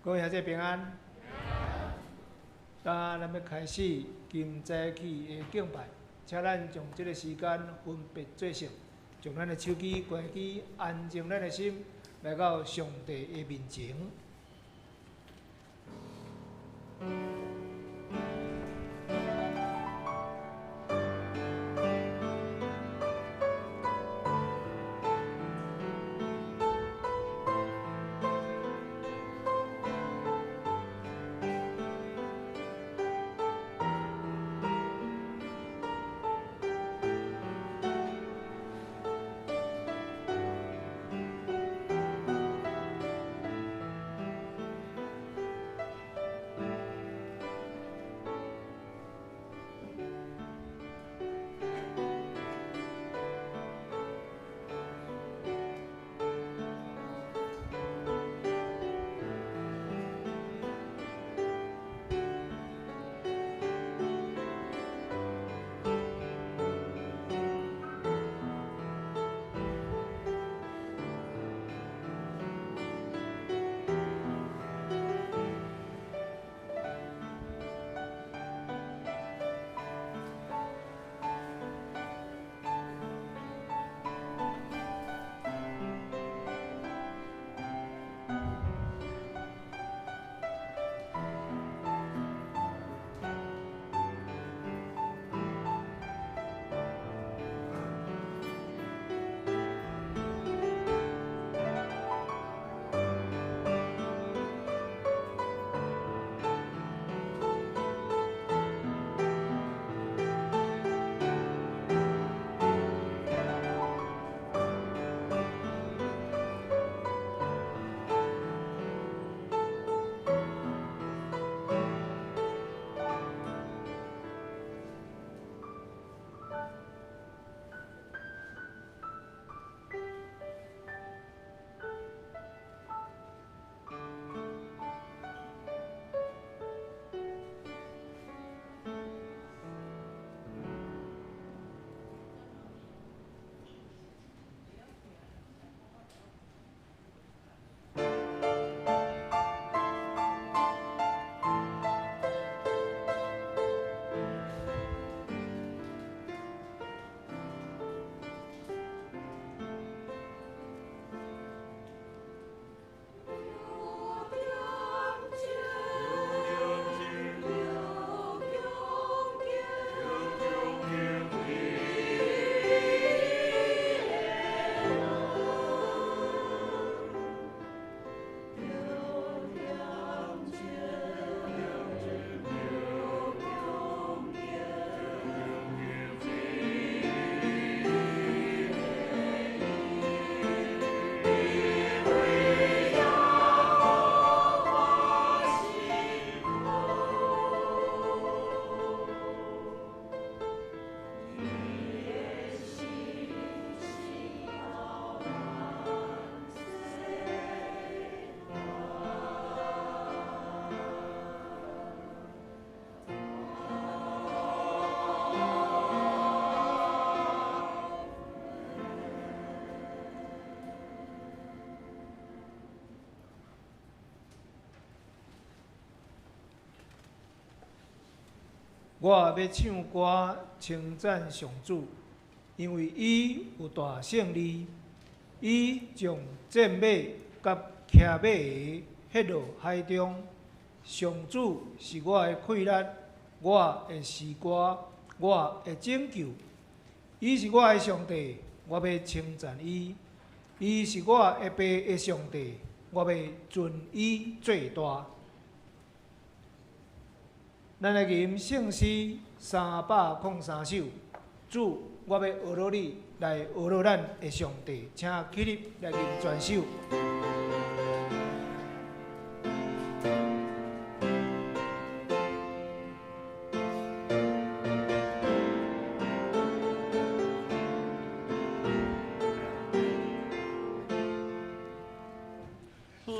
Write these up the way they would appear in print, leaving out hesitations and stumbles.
各位兄弟平安。咱要开始今早起的敬拜，请咱将这个时间分别做成，将咱的手机关机，安静咱的心，来到上帝的面前。我要唱歌称赞上主，因为伊有大胜利，伊将战马甲骑马的ฮ็落海中。上主是我的溃烂，我的诗歌，我的拯救。伊是我的上帝，我要称赞伊。伊是我下爸的上帝，我要尊伊最大。咱来吟圣诗303首，主，我要学罗你，来学罗咱的上帝，请起立来吟全首。我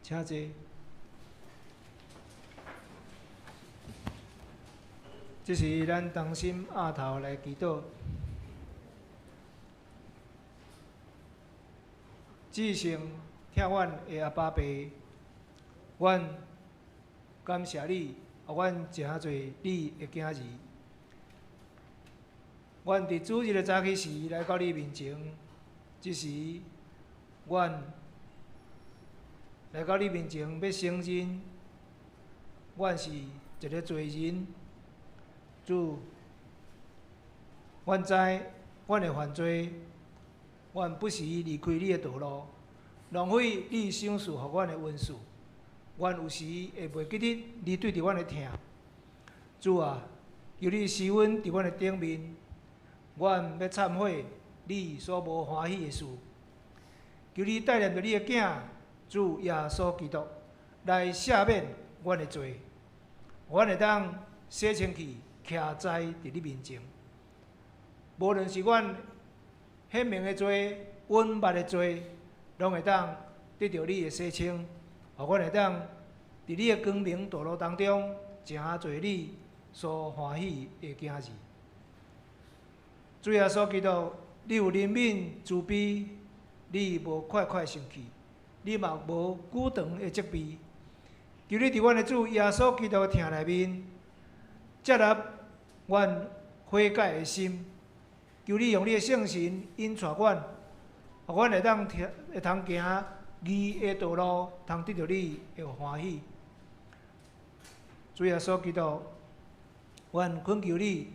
请坐。这是咱同心压头来祈祷。至诚疼阮的阿爸爸，阮感谢你，予阮真侪你的囝儿。阮伫主日的早起时来到你面前，即时阮来到你面前要承认，阮是一个罪人。主，阮知阮的犯罪，阮不时离开你的道路，浪费你赏赐予阮的恩赐。阮有时会袂记得你对着阮的疼。主啊，求你施恩伫阮的顶面，阮要忏悔你所无欢喜的事。求你带领着你的囝主耶稣基督来赦免阮的罪，阮会当洗清气。徛在伫你面前，无论是阮显明的罪、隐密的罪，拢会当得到你的洗清，予阮会当伫你的光明道路当中，真做你所欢喜的囝儿。主耶稣基督，你有怜悯慈悲，你无快快生气，你嘛无久长的责备。求你伫阮的主耶稣基督的疼内面，接纳阮悔改的心，求你用你的圣神引带阮，予阮会通行义的道路，通得到你的欢喜。主耶稣基督，阮恳求你，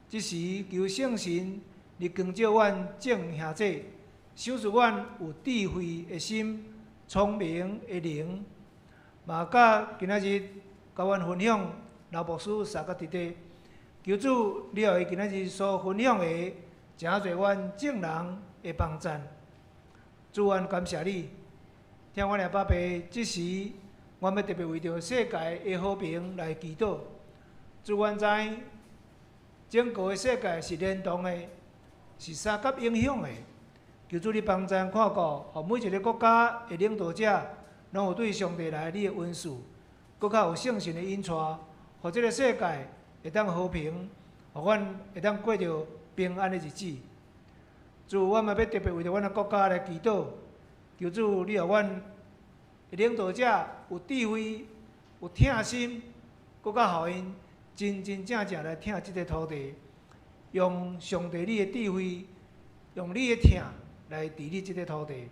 即时求圣神来光照阮众兄弟，赏赐阮有智慧的心、聪明的灵，嘛甲今仔日甲阮分享老牧师三个弟弟。求主，你互伊今仔日所分享的，真侪阮众人的帮赞。主，阮感谢你，听阮的爸爸，即时阮要特别为着世界的和平来祈祷。主，阮知整个的世界是联动的，是三角影响的。求主你帮赞看顾，互每一个国家的领导者，拢有对上帝来你的恩赐，搁较有圣神的引带，互这个世界会当和平，互阮会当过着平安的日子。主，阮嘛要特别为着阮的国家来祈祷，求主你互阮的领导者有智慧、有疼心，搁较互因真真正正来疼即个土地，用上帝你的智慧，用你的疼来治理即个土地。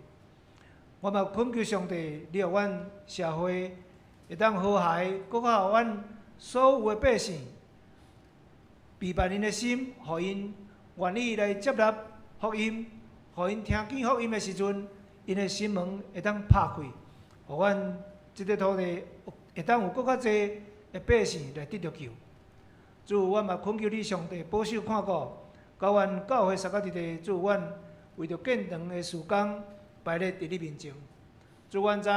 我嘛恳求上帝，你互阮社会会当和谐，搁较互阮所有的百姓。备办因的心，互因愿意来接纳福音，互因听见福音的时阵，因的心门会当拍开，互阮即个土地会当有搁较侪的百姓来得到救。主，阮嘛恳求你上帝保守看顾，甲阮教会三个弟弟，主，阮为着建堂的事工摆咧伫你面前。主，阮知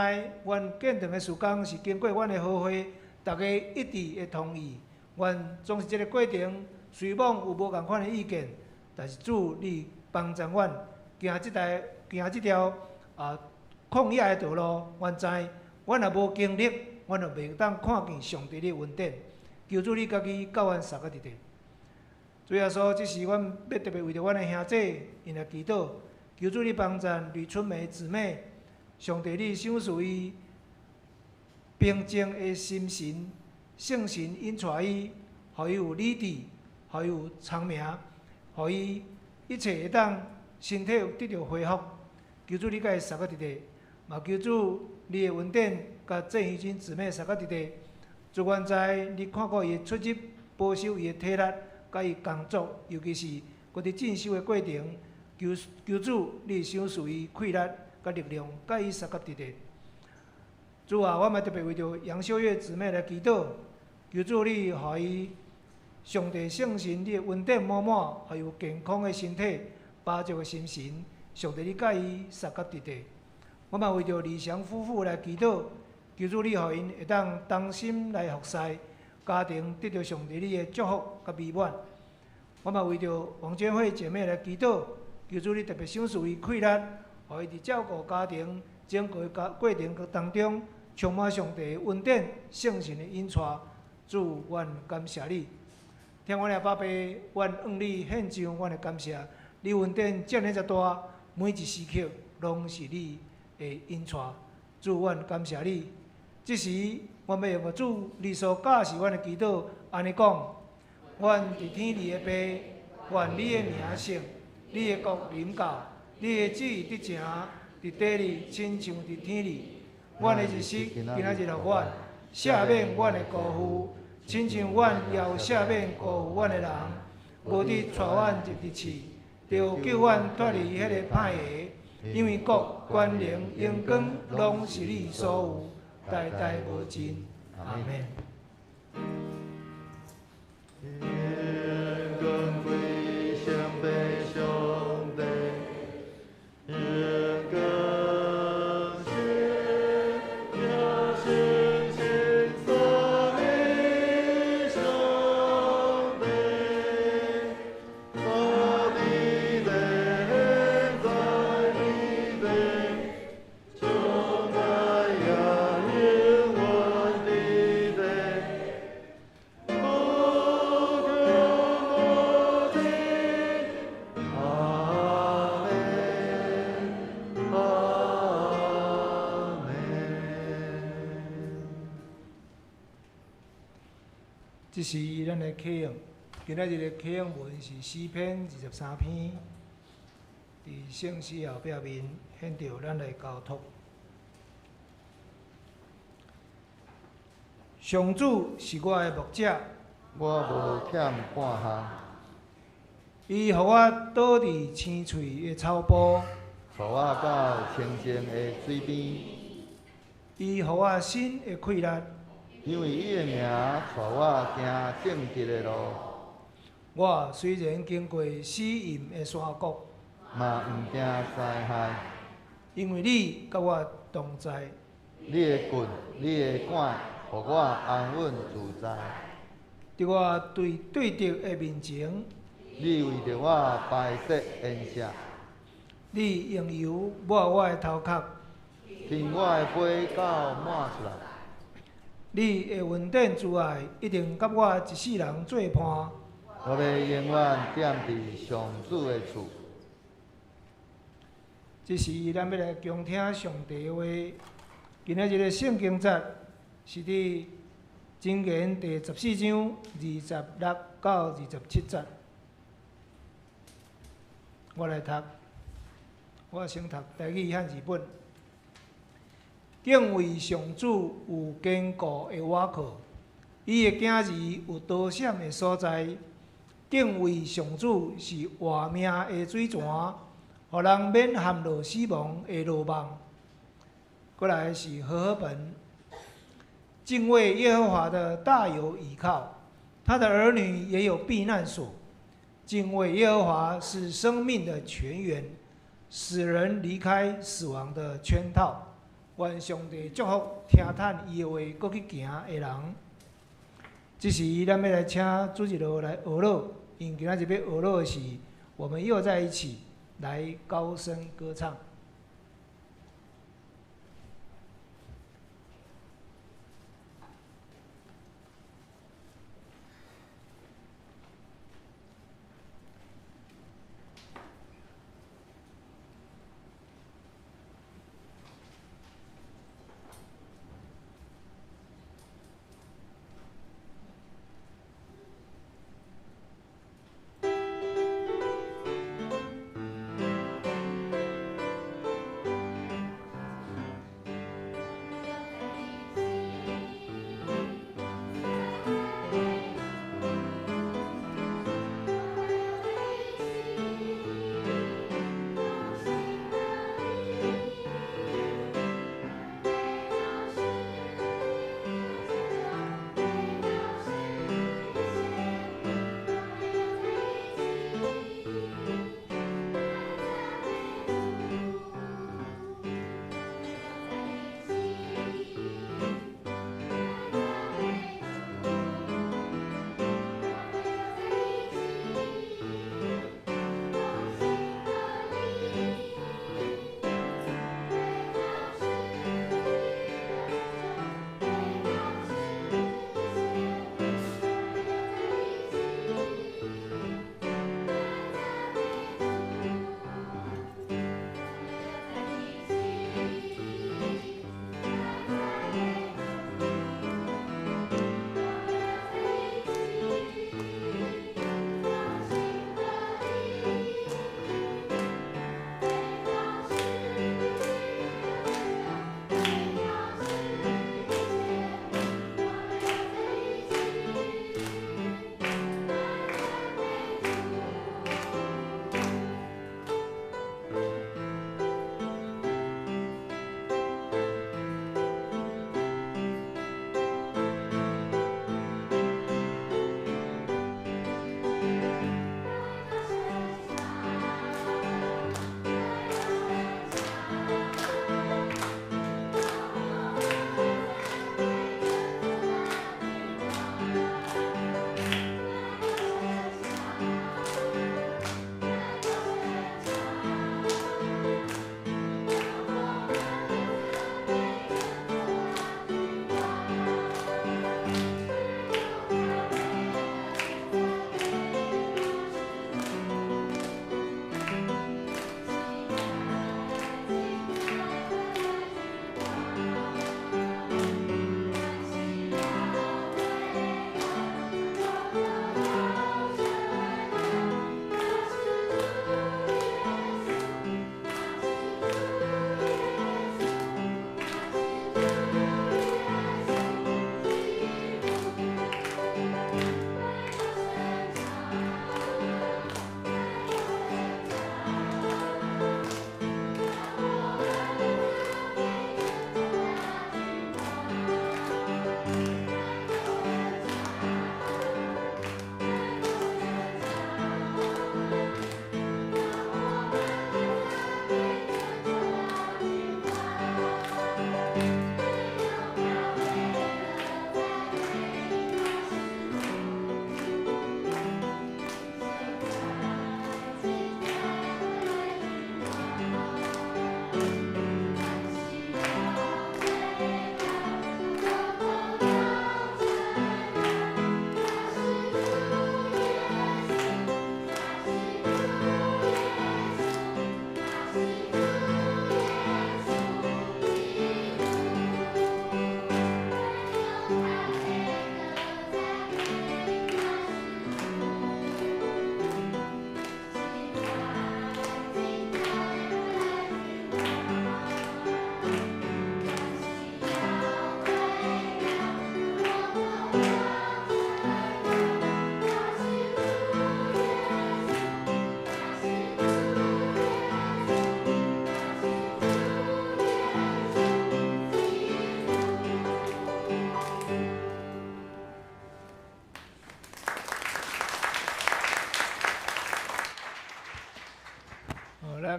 阮建堂的事工是经过阮的好会，大家一致的同意。阮总是即个过程，虽望有无共款的意见，但是主你帮助阮行即条旷野的道路。阮知，阮若无经历，阮就袂当看见上帝的恩典。求主你家己教阮三个弟弟。主耶稣，即时阮要特别为着阮的兄弟，因来祈祷。求主你帮助吕春梅姊妹，上帝你赏赐伊平静的心神。圣神引带伊，互伊有理智，互伊有聪明，互伊一切会当身体得到恢复。求主你甲伊三个弟弟，嘛求主你的恩典，甲郑玉君姊妹三个弟弟。主，阮知你看顾伊的出入，保守伊的体力，甲伊工作，尤其是佮伫进修的过程。求主你赏赐伊气力甲力量，甲伊三个弟弟。主啊，我嘛特别为着杨秀月姊妹来祈祷，求主你互伊上帝圣神你的恩典满满，还有健康的身体、饱足的心神。上帝你甲伊三个弟弟，我嘛为着李祥夫妇来祈祷，求主你互因会当同心来服侍，家庭得到上帝你的祝福甲美满。我嘛为着王娟慧姐妹来祈祷，求主你特别赏赐伊气力，互伊伫照顾家庭整个过程当中，充满上帝恩典、圣神的引带。主，阮感谢你。听阮的爸爸，阮向你献上阮的感谢。你恩典遮尔遮大，每一时刻拢是你的引带。主，阮感谢你。这时，阮要用主你所教示阮的祈祷，安尼讲：阮伫天里的爸，愿你的名圣，你的国临到，你的旨意得成，伫地里亲像伫天里。阮的日时，今仔日互阮赦免阮的辜负，亲像阮也有赦免辜负阮的人，无伫带阮入地狱，就救阮脱离迄个歹个。因为国、权、能、荣光，拢是你所有，代代无尽。阿门。这是咱的启用，今仔日的启用文是诗篇23篇，伫圣诗后壁面显着咱的交托。上主是我的牧者，我无欠半项，伊互我倒伫青翠的草坡，带我到清净的水边，伊互我心会快乐。因为伊的名带我行正直的路。我虽然经过死荫的山谷，嘛毋惊灾害，因为你甲我同在。你的棍、你的管，互我安稳自在。伫我对敌的面前，你为着我摆设筵席，你用油抹我的头壳，令我的杯到满出来。你的恩典慈爱一定甲我一世人作伴。我要永远踮伫上主的厝。这是咱要来恭听上帝的话。今仔日的圣经节是伫箴言第14章26到27节。我来读，我先读台语和字本。敬畏上主有坚固的倚靠，伊的囝儿有多闪的所在。敬畏上主是活命的水泉，互人免陷落死亡的罗网。过来是和合本，敬畏耶和华的大有倚靠，他的儿女也有避难所。敬畏耶和华是生命的泉源，使人离开死亡的圈套。愿上帝祝福听叹伊的话，搁去行的人。这时，咱要来请主日罗来学乐，因为今仔日要学乐的是，我们又在一起来高声歌唱。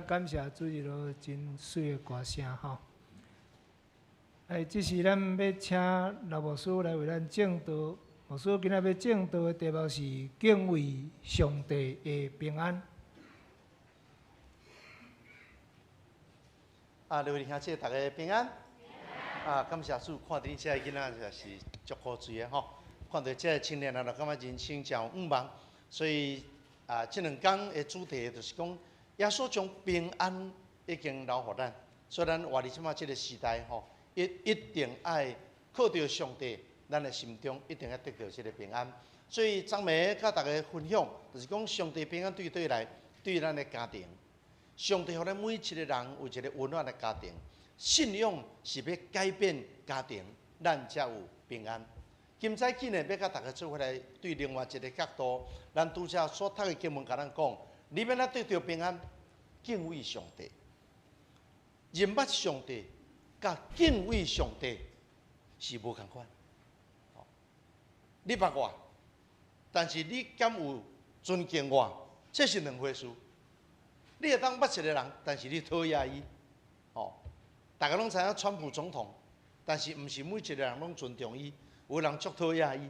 感谢主日咯，真水的歌声吼。这是咱要请老牧师来为咱正道。牧师今仔要正道的题目是敬畏上帝的平安。各位兄姐，大家平安。感谢主，看到你这囡仔就是足可追的吼。看到这青年人，就感觉人生真有愿望。所以这两天的主题就是讲，耶稣将平安已经留予咱。所以咱活伫即马这个时代吼，一定爱靠着上帝，咱的心中一定要得到这个平安。所以昨暝甲大家分享，就是讲上帝平安对来，对咱的家庭。上帝予咱每一个人有一个温暖的家庭，信仰是要改变家庭，咱才有平安。今早起呢，要甲大家做回来对另外一个角度，咱拄则所读的经文，甲咱讲，你要咱得到平安，敬畏上帝，认捌上帝，甲敬畏上帝是无同款。你捌我，但是你敢有尊敬我，这是两回事。你会当捌一个人，但是你讨厌伊，大家拢知影川普总统，但是毋是每一个人拢尊重伊，有人足讨厌伊，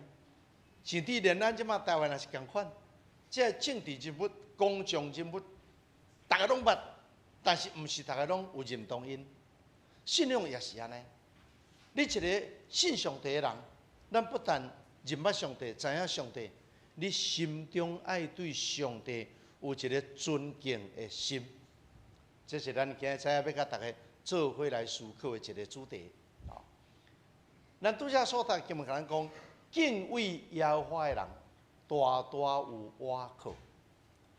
甚至连咱即马台湾也是共款，这政治人物、公众人物，大家拢捌，但是毋是大家拢有认同因。信仰也是安尼，你一个信上帝的人，咱不但认捌上帝、知影上帝，你心中爱对上帝有一个尊敬的心，这是咱今仔要甲大家做伙来思考的一个主题。咱拄则所读经文甲咱讲，敬畏耶和华的人，大大有倚靠。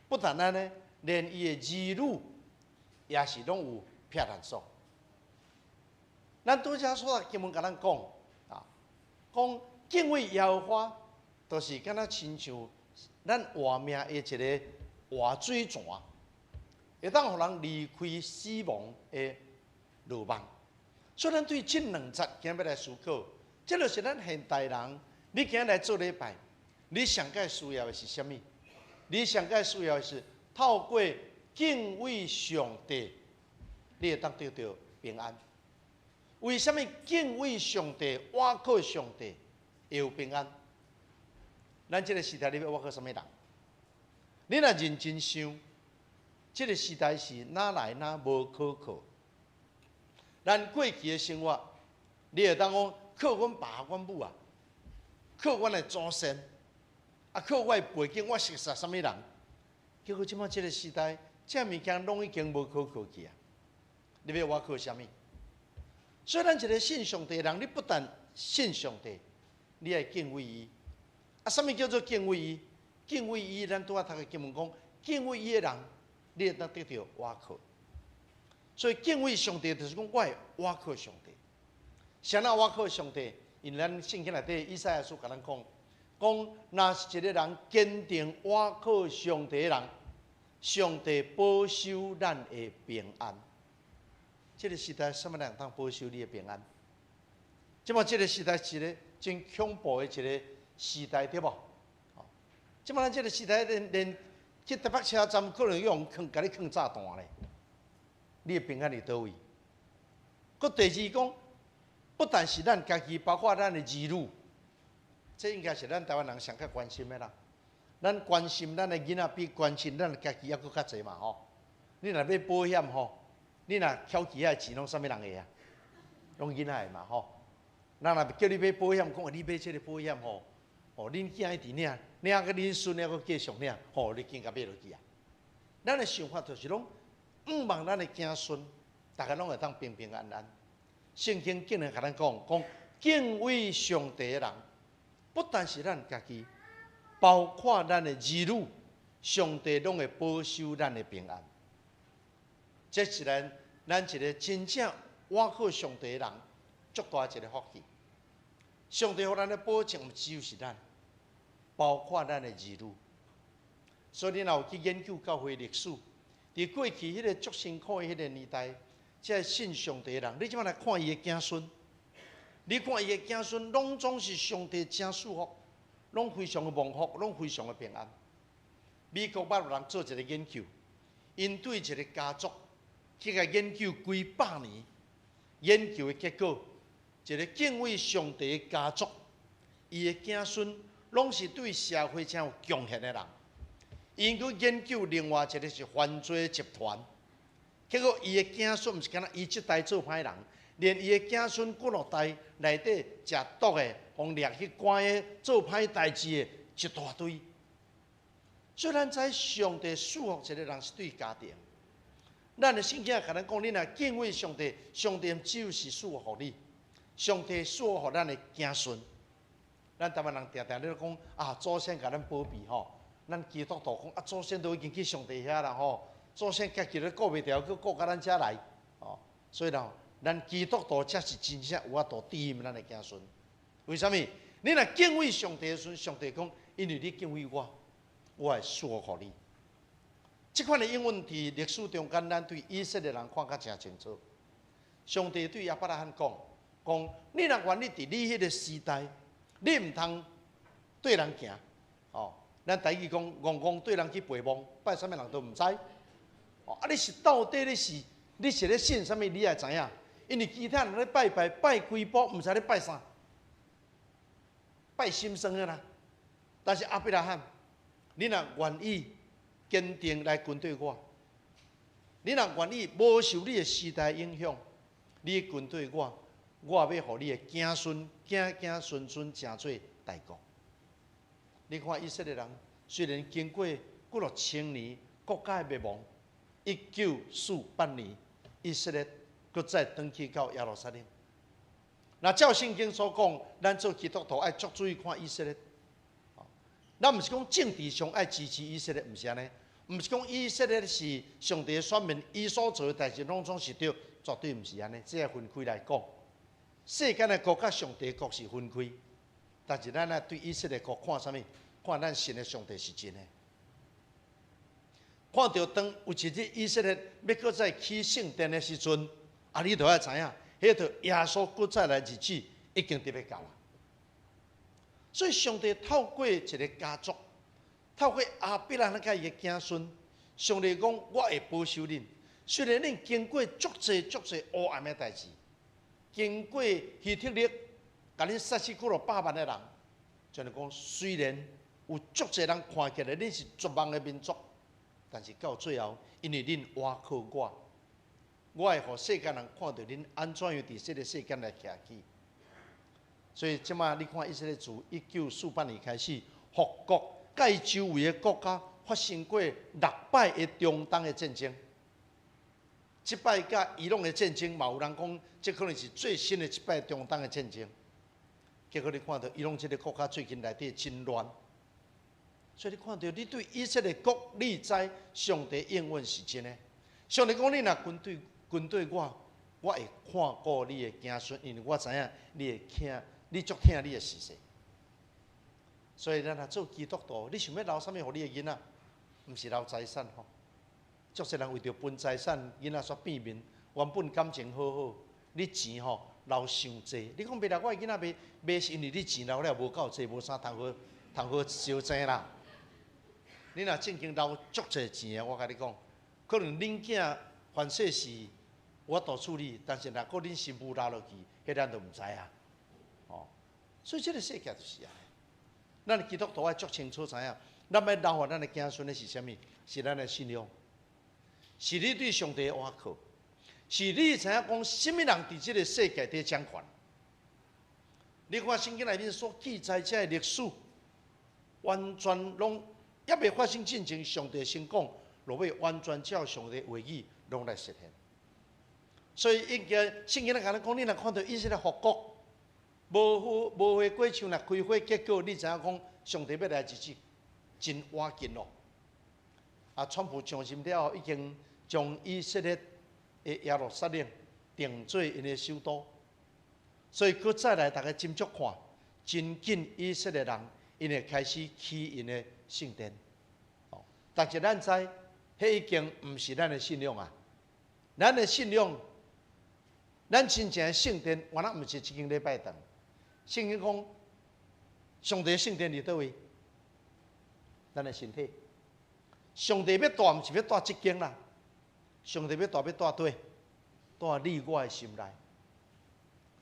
不但安尼，连伊的儿女也是拢有撇难所。咱拄则所读经文甲咱讲，讲敬畏耶和华，就是敢若亲像咱活命的一个活水泉，会当互人离开死亡的路网。所以咱对这两节今日要来思考，这就是咱现代人，你今日来做礼拜，你上该需要的是什么？你上该需要的是透过敬畏上帝，你会当得到平安。为什么敬畏上帝、倚靠上帝会有平安？咱这个时代你要倚靠什么人？你若认真想，这个时代是哪来哪无可靠。咱过去的生活，你会当讲靠阮爸阮母啊，靠阮的祖先，靠我的背景，我熟悉什么人？结果即摆这个时代，这物件拢已经无可靠去啊！你要我靠什么？所以咱一个信上帝的人，你不但信上帝，你还敬畏伊。什么叫做敬畏伊？敬畏伊，咱拄仔读的经文讲，敬畏伊的人，你会当得到倚靠。所以敬畏上帝，就是讲我会倚靠上帝。谁人倚靠上帝？因为咱圣经内底以赛亚书甲咱讲，若是一个人坚定倚靠上帝的人，上帝保守咱的平安。这个时代，什么人当保守你的平安？即摆这个时代是一个真恐怖的一个时代，对无？即摆咱这个时代，连去台北车站可能用甲你放炸弹咧，你的平安伫倒位？佮第二讲，不但是咱家己，包括咱的儿女，这应该是咱台湾人上较关心的啦。咱关心咱的囡仔，比关心咱家己还佫较济嘛吼。你若要保险吼，你若翘起遐钱，拢啥物人个啊？拢囡仔个嘛吼。人若叫你买保险，讲你买这个保险吼，恁囝一直领，领个恁孙还佫继续领，你紧甲买落去啊。咱的想法就是拢，毋望咱的子孙，大家拢会当平平安安。圣经竟然甲咱讲敬畏上帝的人，不但是咱家己，包括咱的儿女，上帝拢会保守咱的平安。这是咱一个真正倚靠上帝的人，足大一个福气。上帝互咱的保证，只有是咱，包括咱的儿女。所以你若有去研究教会历史，伫过去迄个足辛苦的迄个年代，这信上帝的人，你即摆来看伊的子孙，你看伊的子孙，拢总是上帝真祝福，拢非常的蒙福，拢非常的平安。美国捌有人做一个研究，因对一个家族去甲研究几百年，研究的结果，一个敬畏上帝的家族，伊的子孙拢是对社会真有贡献的人。因去研究另外一个是犯罪集团，结果伊的子孙毋是敢若伊即代做歹人，连伊的子孙几落代内底食毒的、互掠去关的、做歹代志的一大堆。所以咱知上帝祝福一个人是对家庭。咱的圣经也甲咱讲，你若敬畏上帝，上帝只有是祝福你，上帝祝福咱的子孙。咱台湾人常常咧讲啊，祖先甲咱保庇吼。咱基督徒讲啊，祖先都已经去上帝遐啦吼，祖先家己都顾袂牢，佮顾到咱遮来，哦，所以啦，咱基督徒才是真正有法度庇咱的子孙。为什么？你若敬畏上帝的时阵，上帝讲，因为你敬畏我，我会祝福你。这款的英文伫历史中间，咱对以色列人看甲真清楚。上帝对亚伯拉罕讲，你若愿意伫你迄个时代，你毋通对人行，哦。咱台语讲，戆对人去陪望，拜啥物人都毋知。哦，啊，你是到底你是咧信啥物？你也知影，因为其他人咧拜几步，毋知咧拜啥，拜心酸的啦。但是亚伯拉罕，你若愿意坚定来跟对我，你若愿意无受你的时代影响，你跟对我，我要互你的子孙、子孙成做大国。你看以色列人，虽然经过几落千年国家的灭亡，1948年以色列搁再回去到耶路撒冷。那照圣经所讲，咱做基督徒爱足注意看以色列。咱毋是讲政治上爱支持以色列，毋是安尼。毋是讲以色列是上帝的选民，伊所做的代志拢总是对，绝对毋是安尼。这要分开来讲，世间的国甲上帝国是分开。但是咱对以色列国看啥物？看咱信的上帝是真的。看到当有一日以色列要搁再起圣殿的时阵，啊，你就要知影，迄个耶稣搁再来日子已经特别到啊。所以上帝透过一个家族，透过亚伯拉罕甲伊的子孙，上帝讲我会保守恁。虽然恁经过足侪黑暗的代志，经过希特勒。甲恁杀死几落百万的人，就是讲，虽然有足侪人看起来恁是绝望的民族，但是到最后，因为恁倚靠我会互世间人看到恁安怎样伫这个世间来徛起。所以即马你看以色列自1948年开始，复国，甲伊周围的国家发生过6摆的中东的战争。即摆甲伊朗的战争，嘛有人讲，这可能是最新的一摆中东的战争。结果你看到伊朗这个国家最近内底真乱，所以你看到你对以色列国，你知上帝应允是真的。上帝讲你若跟对我会看顾你的子孙，因为我知影你会听，你足听你的事实。所以咱若做基督徒，你想要留啥物互你的囡仔？毋是留财产吼。足侪人为着分财产，囡仔煞变面，原本感情好好，你钱吼。留伤济，你讲未来我的囡仔袂是因为你钱留了无够济，无啥通好烧钱啦。你若正经留足济钱的，我甲你讲，可能恁囝凡世事我都处理，但是若果恁媳妇拉落去，迄咱都毋知啊。哦，所以这个世界就是啊，咱基督徒爱足清楚知影，咱要留互咱的子孙的是啥物？是咱的信仰，是你对上帝的倚靠。是你知影讲，什么人伫这个世界底掌权？你看圣经内面所记载这的历史，完全拢还未发生进前，上帝先讲，落尾完全照上帝话语拢来实现。所以圣经咧甲咱讲，你若看到以色列复国，无花果树若开花结果，你知影讲，上帝要来日子真晚近咯。啊，川普上任了后，已经将以色列耶路撒冷定做因的首都，所以佮再来大家斟酌看，真紧以色列人因会开始起因的圣殿。哦，但是咱知，迄已经毋是咱的信仰啊，咱的信仰，咱真正的圣殿，原来毋是一间礼拜堂。圣经讲，上帝的圣殿伫倒位？咱的身体。上帝要住，毋是要住一间啦。上帝要带对，带你我的心内。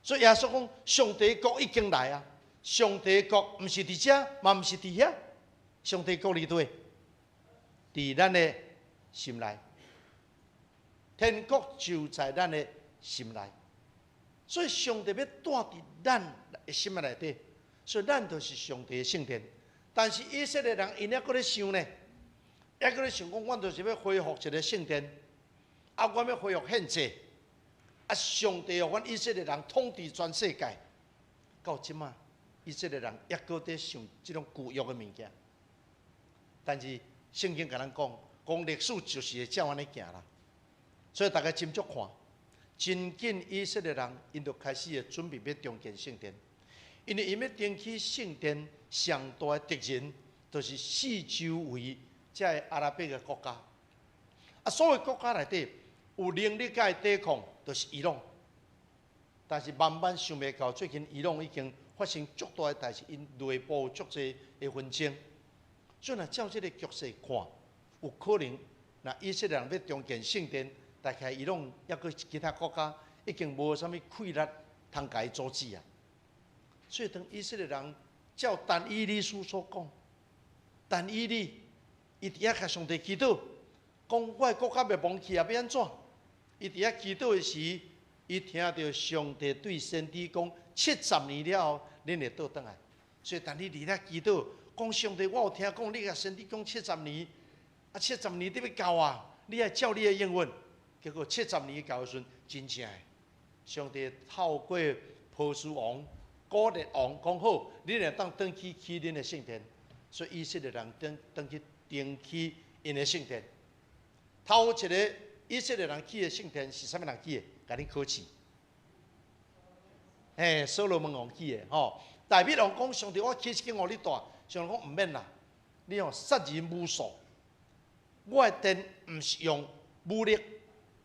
所以耶稣讲，上帝国已经来啊！上帝国毋是伫遮，嘛毋是伫遐，上帝国伫对，伫咱的心内。天国就在咱的心内，所以上帝要带伫咱的心内底，所以咱就是上帝的圣殿。但是以色列人因还搁咧想呢，还搁咧想讲，阮就是要恢复一个圣殿，啊，阮要恢复宪制。啊！上帝让阮以色列人统治全世界，到即马，以色列人还搁在想即种旧约的物件。但是圣经甲咱讲历史就是会照安尼行啦。所以大家斟酌看，真紧以色列人因就开始会准备要重建圣殿，因为因要登起圣殿上大的敌人，就是四周围这阿拉伯的国家。啊，所有国家内底有能力甲伊抵抗。就是伊朗，但是万万想袂到，最近伊朗已经发生足大的代志，因内部足侪的纷争。所以若照这个局势看，有可能若以色列人要重建圣殿，大概伊朗抑个其他国家已经无啥物气力通甲伊阻止啊。所以当以色列人照但以理书所讲，但以理伊伫遐甲上帝祈祷，讲我的国家袂亡去啊，要安怎？伊伫遐祈祷的时，伊听到上帝对先知讲：70年了后，恁会倒转来。所以，但你伫遐祈祷，讲上帝，我有听讲你甲先知讲70年，啊70年得要到啊，你爱照你的应允。结果70年到的时阵，真正的，上帝透过波斯王、古列王讲好，恁会当登去起恁的圣殿。所以以色列人登去登起因的圣殿。头一个。以色列人起的圣殿是啥物人起的？甲恁考试。所罗门王起的吼。大卫王讲：上帝，我起一间互你住。上帝讲：毋免啦，你用杀人无数。我的殿毋是用武力，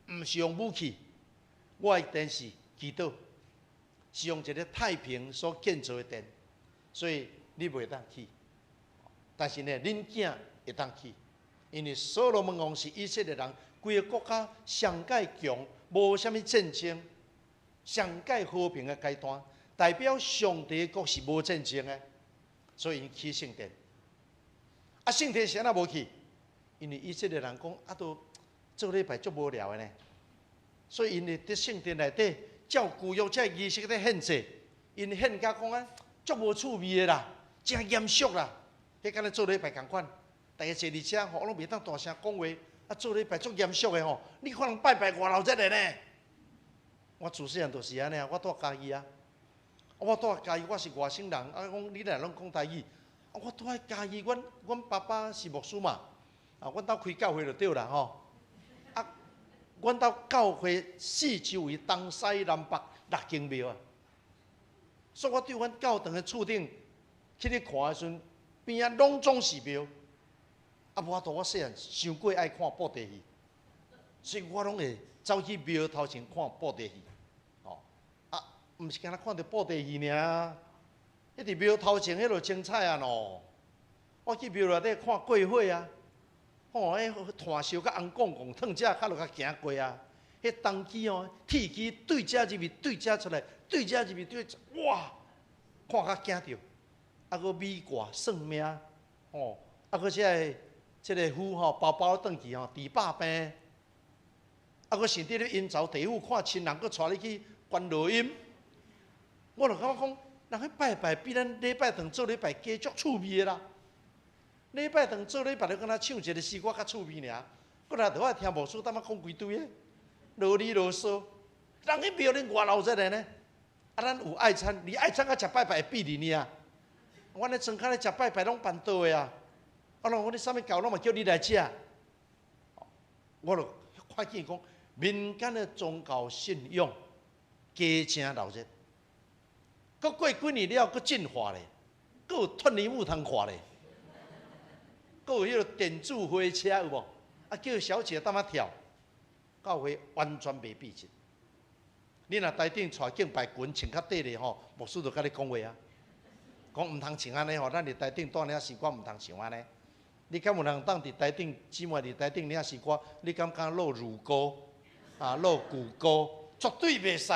毋是用武器，我的殿是祈祷，是用一个太平所建造的殿，所以你袂当起。但是呢，恁囝会当起，因为所罗门王是以色列人。规个国家上界强，无啥物战争，上界和平的阶段，代表上帝国是无战争的，所以因起圣殿。啊，圣殿是安那无去？因为以色列人讲啊，都做礼拜足无聊的呢，所以因伫伫圣殿内底照旧约这仪式咧献祭，因献甲讲啊，足无趣味的啦，真严肃啦，迄敢若做礼拜共款，大家坐伫遮吼，拢袂当大声讲话。啊，做礼拜足严肃的吼！你看人拜拜偌闹热的呢？我自细汉就是安尼啊，我住嘉义啊，我住嘉义，我是外省人，啊，讲你俩拢讲台语，啊，我住喺嘉义，阮爸爸是牧师嘛，啊，阮兜开教会就对啦吼，啊，阮兜教会四周围东西南北6间庙啊，所以我对阮教堂的厝顶去咧看的时阵，边啊拢总是庙。啊，无法度，我细汉伤过爱看布袋戏，所以我拢会走去庙头前看布袋戏。哦，啊，毋是干那看到布袋戏尔，迄伫庙头前迄落精彩啊喏！我去庙内底看过火啊，吼，迄炭烧甲红光光，烫遮较落较行过啊。迄当机哦，铁机对遮入去，对遮出来，对遮入去，对遮，哇，看甲惊着。啊，搁米挂算命，哦，啊，搁即个夫吼包包转去吼，治百病，啊，佮甚至咧因朝地府看亲人，佮带你去观落阴，我就感觉讲，人去拜拜比咱礼拜堂做礼拜加足趣味的啦。礼拜堂做礼拜就敢若唱一个诗歌较趣味尔，佮来就爱听牧师踮仔讲规堆的，啰里啰嗦，人去庙里偌闹热的呢？啊，咱有爱餐，离爱餐甲食拜拜比哩呢？阮咧庄脚咧食拜拜拢办倒的啊！啊！我咧啥物教，拢嘛叫你来食。我就看见讲，民间的宗教信仰加正闹热，佮过几年了，佮进化咧，佮有脱泥舞通看咧，佮有迄个电子火车有无？啊，叫小姐踮仔跳，教会完全袂闭进。你若台顶带敬拜裙穿较短咧吼，牧师就甲你讲话啊，讲毋通穿安尼吼，咱伫台顶住咧时光毋通穿安尼。你敢有人当伫台顶，姊妹伫台顶领时歌，你敢落乳沟啊，落骨沟，绝对袂使。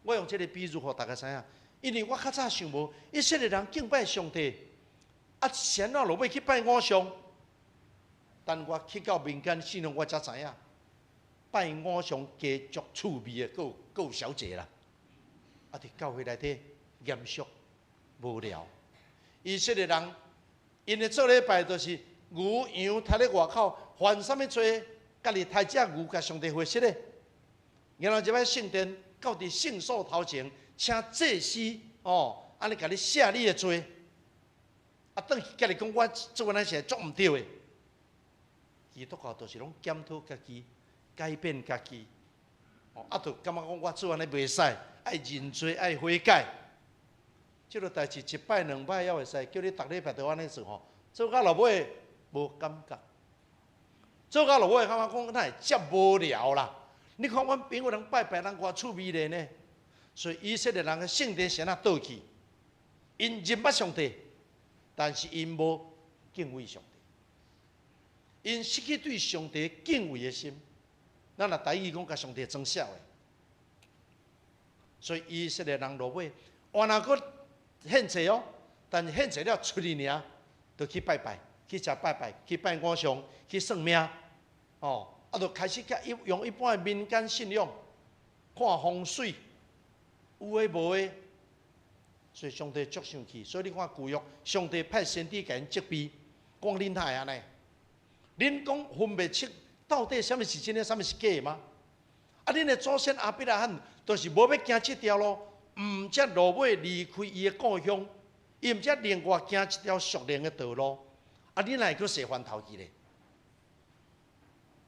我用这个比喻互大家知影，因为我较早想无，以色列人敬拜上帝，啊，先啊落尾去拜偶像。但我去到民间信仰，我才知影，拜偶像加足趣味的，够小姐啦。啊，伫教会内底严肃无聊。以色列人。因为做礼拜就是牛羊抬咧外口，犯啥物罪？家己抬只牛，甲上帝会失咧。然后入来圣殿，到伫圣所头前，请祭司安尼甲你写你的罪。啊，等家己讲我做安尼是做毋对的。基督教就是拢检讨家己，改变家己。啊，就感觉讲我做安尼袂使，爱认罪，爱悔改。即个代志一摆两摆也会使，叫你逐礼拜都安尼做吼，做到落尾无感觉，做到落尾感觉讲那会遮无聊啦。你看阮朋友人拜拜，人偌趣味咧呢。所以以色列人的圣殿先啊倒去，因认捌上帝，但是因无敬畏上帝，因失去对上帝敬畏的心。咱若台语讲，甲上帝装痟的。所以以色列人落尾，换若个。献祭哦，但是献祭了出去尔，就去拜拜，去食拜拜，去拜偶像，去算命，啊，就开始用一般的民间信仰，看风水，有诶无诶，所以上帝足生气。所以你看旧约，上帝派先知甲因责备，讲恁哪会安尼？恁讲分别出到底什么是真诶，什么是假吗？啊，恁诶祖先阿伯拉罕，就是无要行这条路。毋则落尾离开伊的故乡，伊毋则另外行一条属灵的道路，啊！你哪会去洗翻头去咧？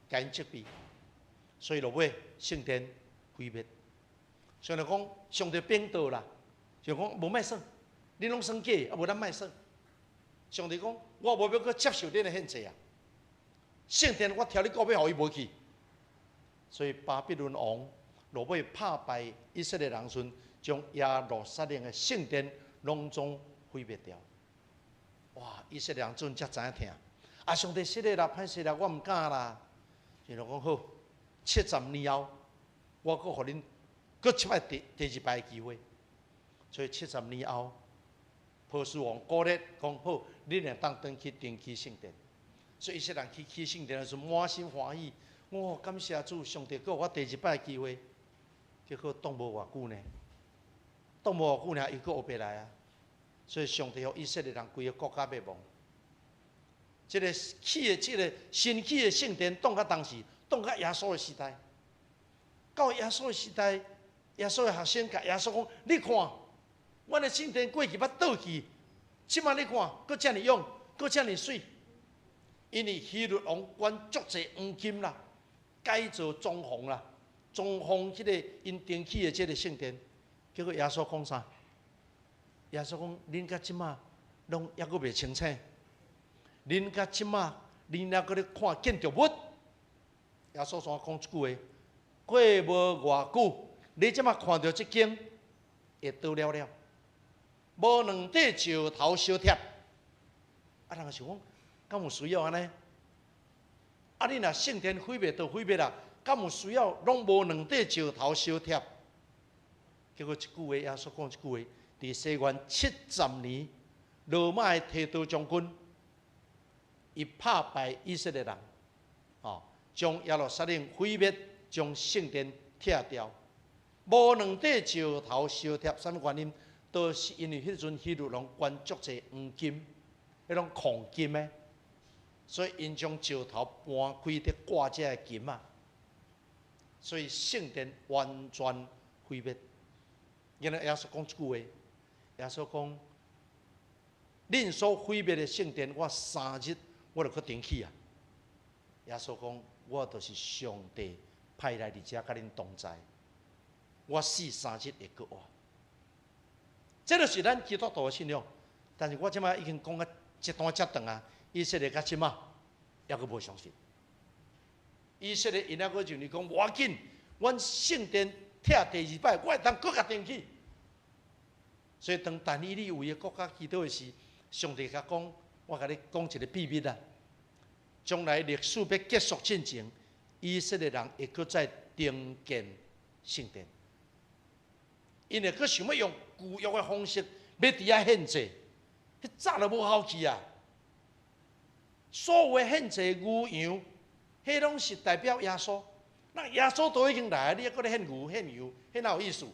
甲因责备，所以落尾圣殿毁灭。所以讲上帝变道啦，就讲无卖算，你拢算假，啊无咱卖算。上帝讲我无要去接受恁的献祭啊！圣殿我挑你告要，互伊无去。所以巴比伦王落尾拍败以色列人阵。将耶路撒冷的圣殿拢总毁灭掉。哇！以色列人阵才知影疼。啊，上帝说的啦，歹势啦，我毋敢啦。就讲好，70年后，我阁互恁阁一摆第二摆的机会。所以70年后，波斯王鼓励讲好，恁会当回去登起圣殿。所以以色列人去起圣殿的时候，满心欢喜。我感谢主，上帝阁我第二摆的机会。结果当无偌久呢？当无偌久呢，伊阁学别来啊！所以上帝予以色列人规个国家灭亡。这个起的这个新起的圣殿，当到当时，当到耶稣的时代。到耶稣的时代，耶稣的学生甲耶稣讲：“你看，阮的圣殿过去捌倒去，即摆你看，阁遮尔勇，阁遮尔水。因为希律王捐足济黄金啦，改造装潢啦，装潢这个因登起的这个圣殿。”结果耶稣讲啥？耶稣讲：“恁甲即马拢抑阁袂清醒，恁甲即马恁抑阁咧看建筑物。”耶稣怎讲一句话？过无偌久，你即马看到即间会倒了了，无两块石头相贴。啊，人想讲，敢有需要安尼？啊，你若圣殿毁灭就毁灭啦，敢有需要拢无两块石头相贴？结果一句话，耶稣讲一句话：伫西元70年，罗马的提多将军，伊拍败以色列人，将耶路撒冷毁灭，将圣殿拆掉，无两块石头相贴。什么原因？都是因为迄阵希律王捐足济黄金，迄种矿金的，所以因将石头搬开伫挂遮的金啊，所以圣殿完全毁灭。然后耶稣讲一句话，耶稣讲：“恁所毁灭的圣殿，我3日我就去登起啊。”耶稣讲：“我就是上帝派来伫遮甲恁同在，我死3日会过活。”这就是咱基督徒的信仰。但是我即摆已经讲啊一段遮长啊，以色列甲即摆还阁无相信。以色列因还阁认为讲无要紧，阮圣殿。拆第2摆，我会当搁甲登起。所以当但以理为个国家祈祷的时，上帝甲讲：我甲你讲一个秘密啊，将来历史要结束进前，以色列人会搁再重建圣殿，因为佮想要用旧约的方式要伫遐献祭，迄早就无效期啊。所有的献祭牛羊，迄拢是代表耶稣。那耶稣都已经来，你还搁咧献牛献羊，迄哪有意思？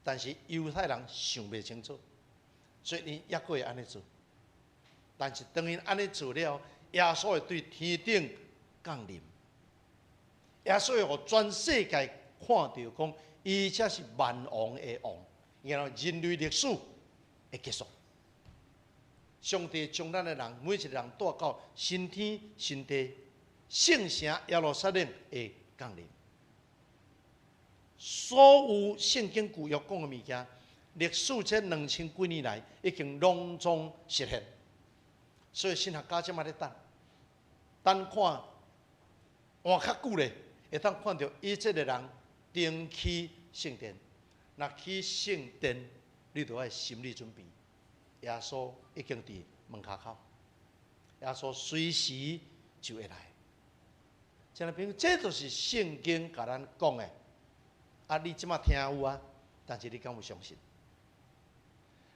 但是犹太人想袂清楚，所以伊抑搁会安尼做。但是当因安尼做了，耶稣会对天顶降临。耶稣会互全世界看到讲，伊才是万王的王，然后人类历史会结束。上帝将咱的人每一个人带到新天新地，圣城耶路撒冷会降临。所有圣经旧约讲的物件，历史这2000几年来已经隆重实现。所以神学家即马咧等看换较久咧，会当看到以色列人登起圣殿。若起圣殿，你就要心理准备。耶稣已经伫门口口，耶稣随时就会来。亲爱朋友，这就是圣经甲咱讲的。啊，你即马听有啊，但是你敢有相信？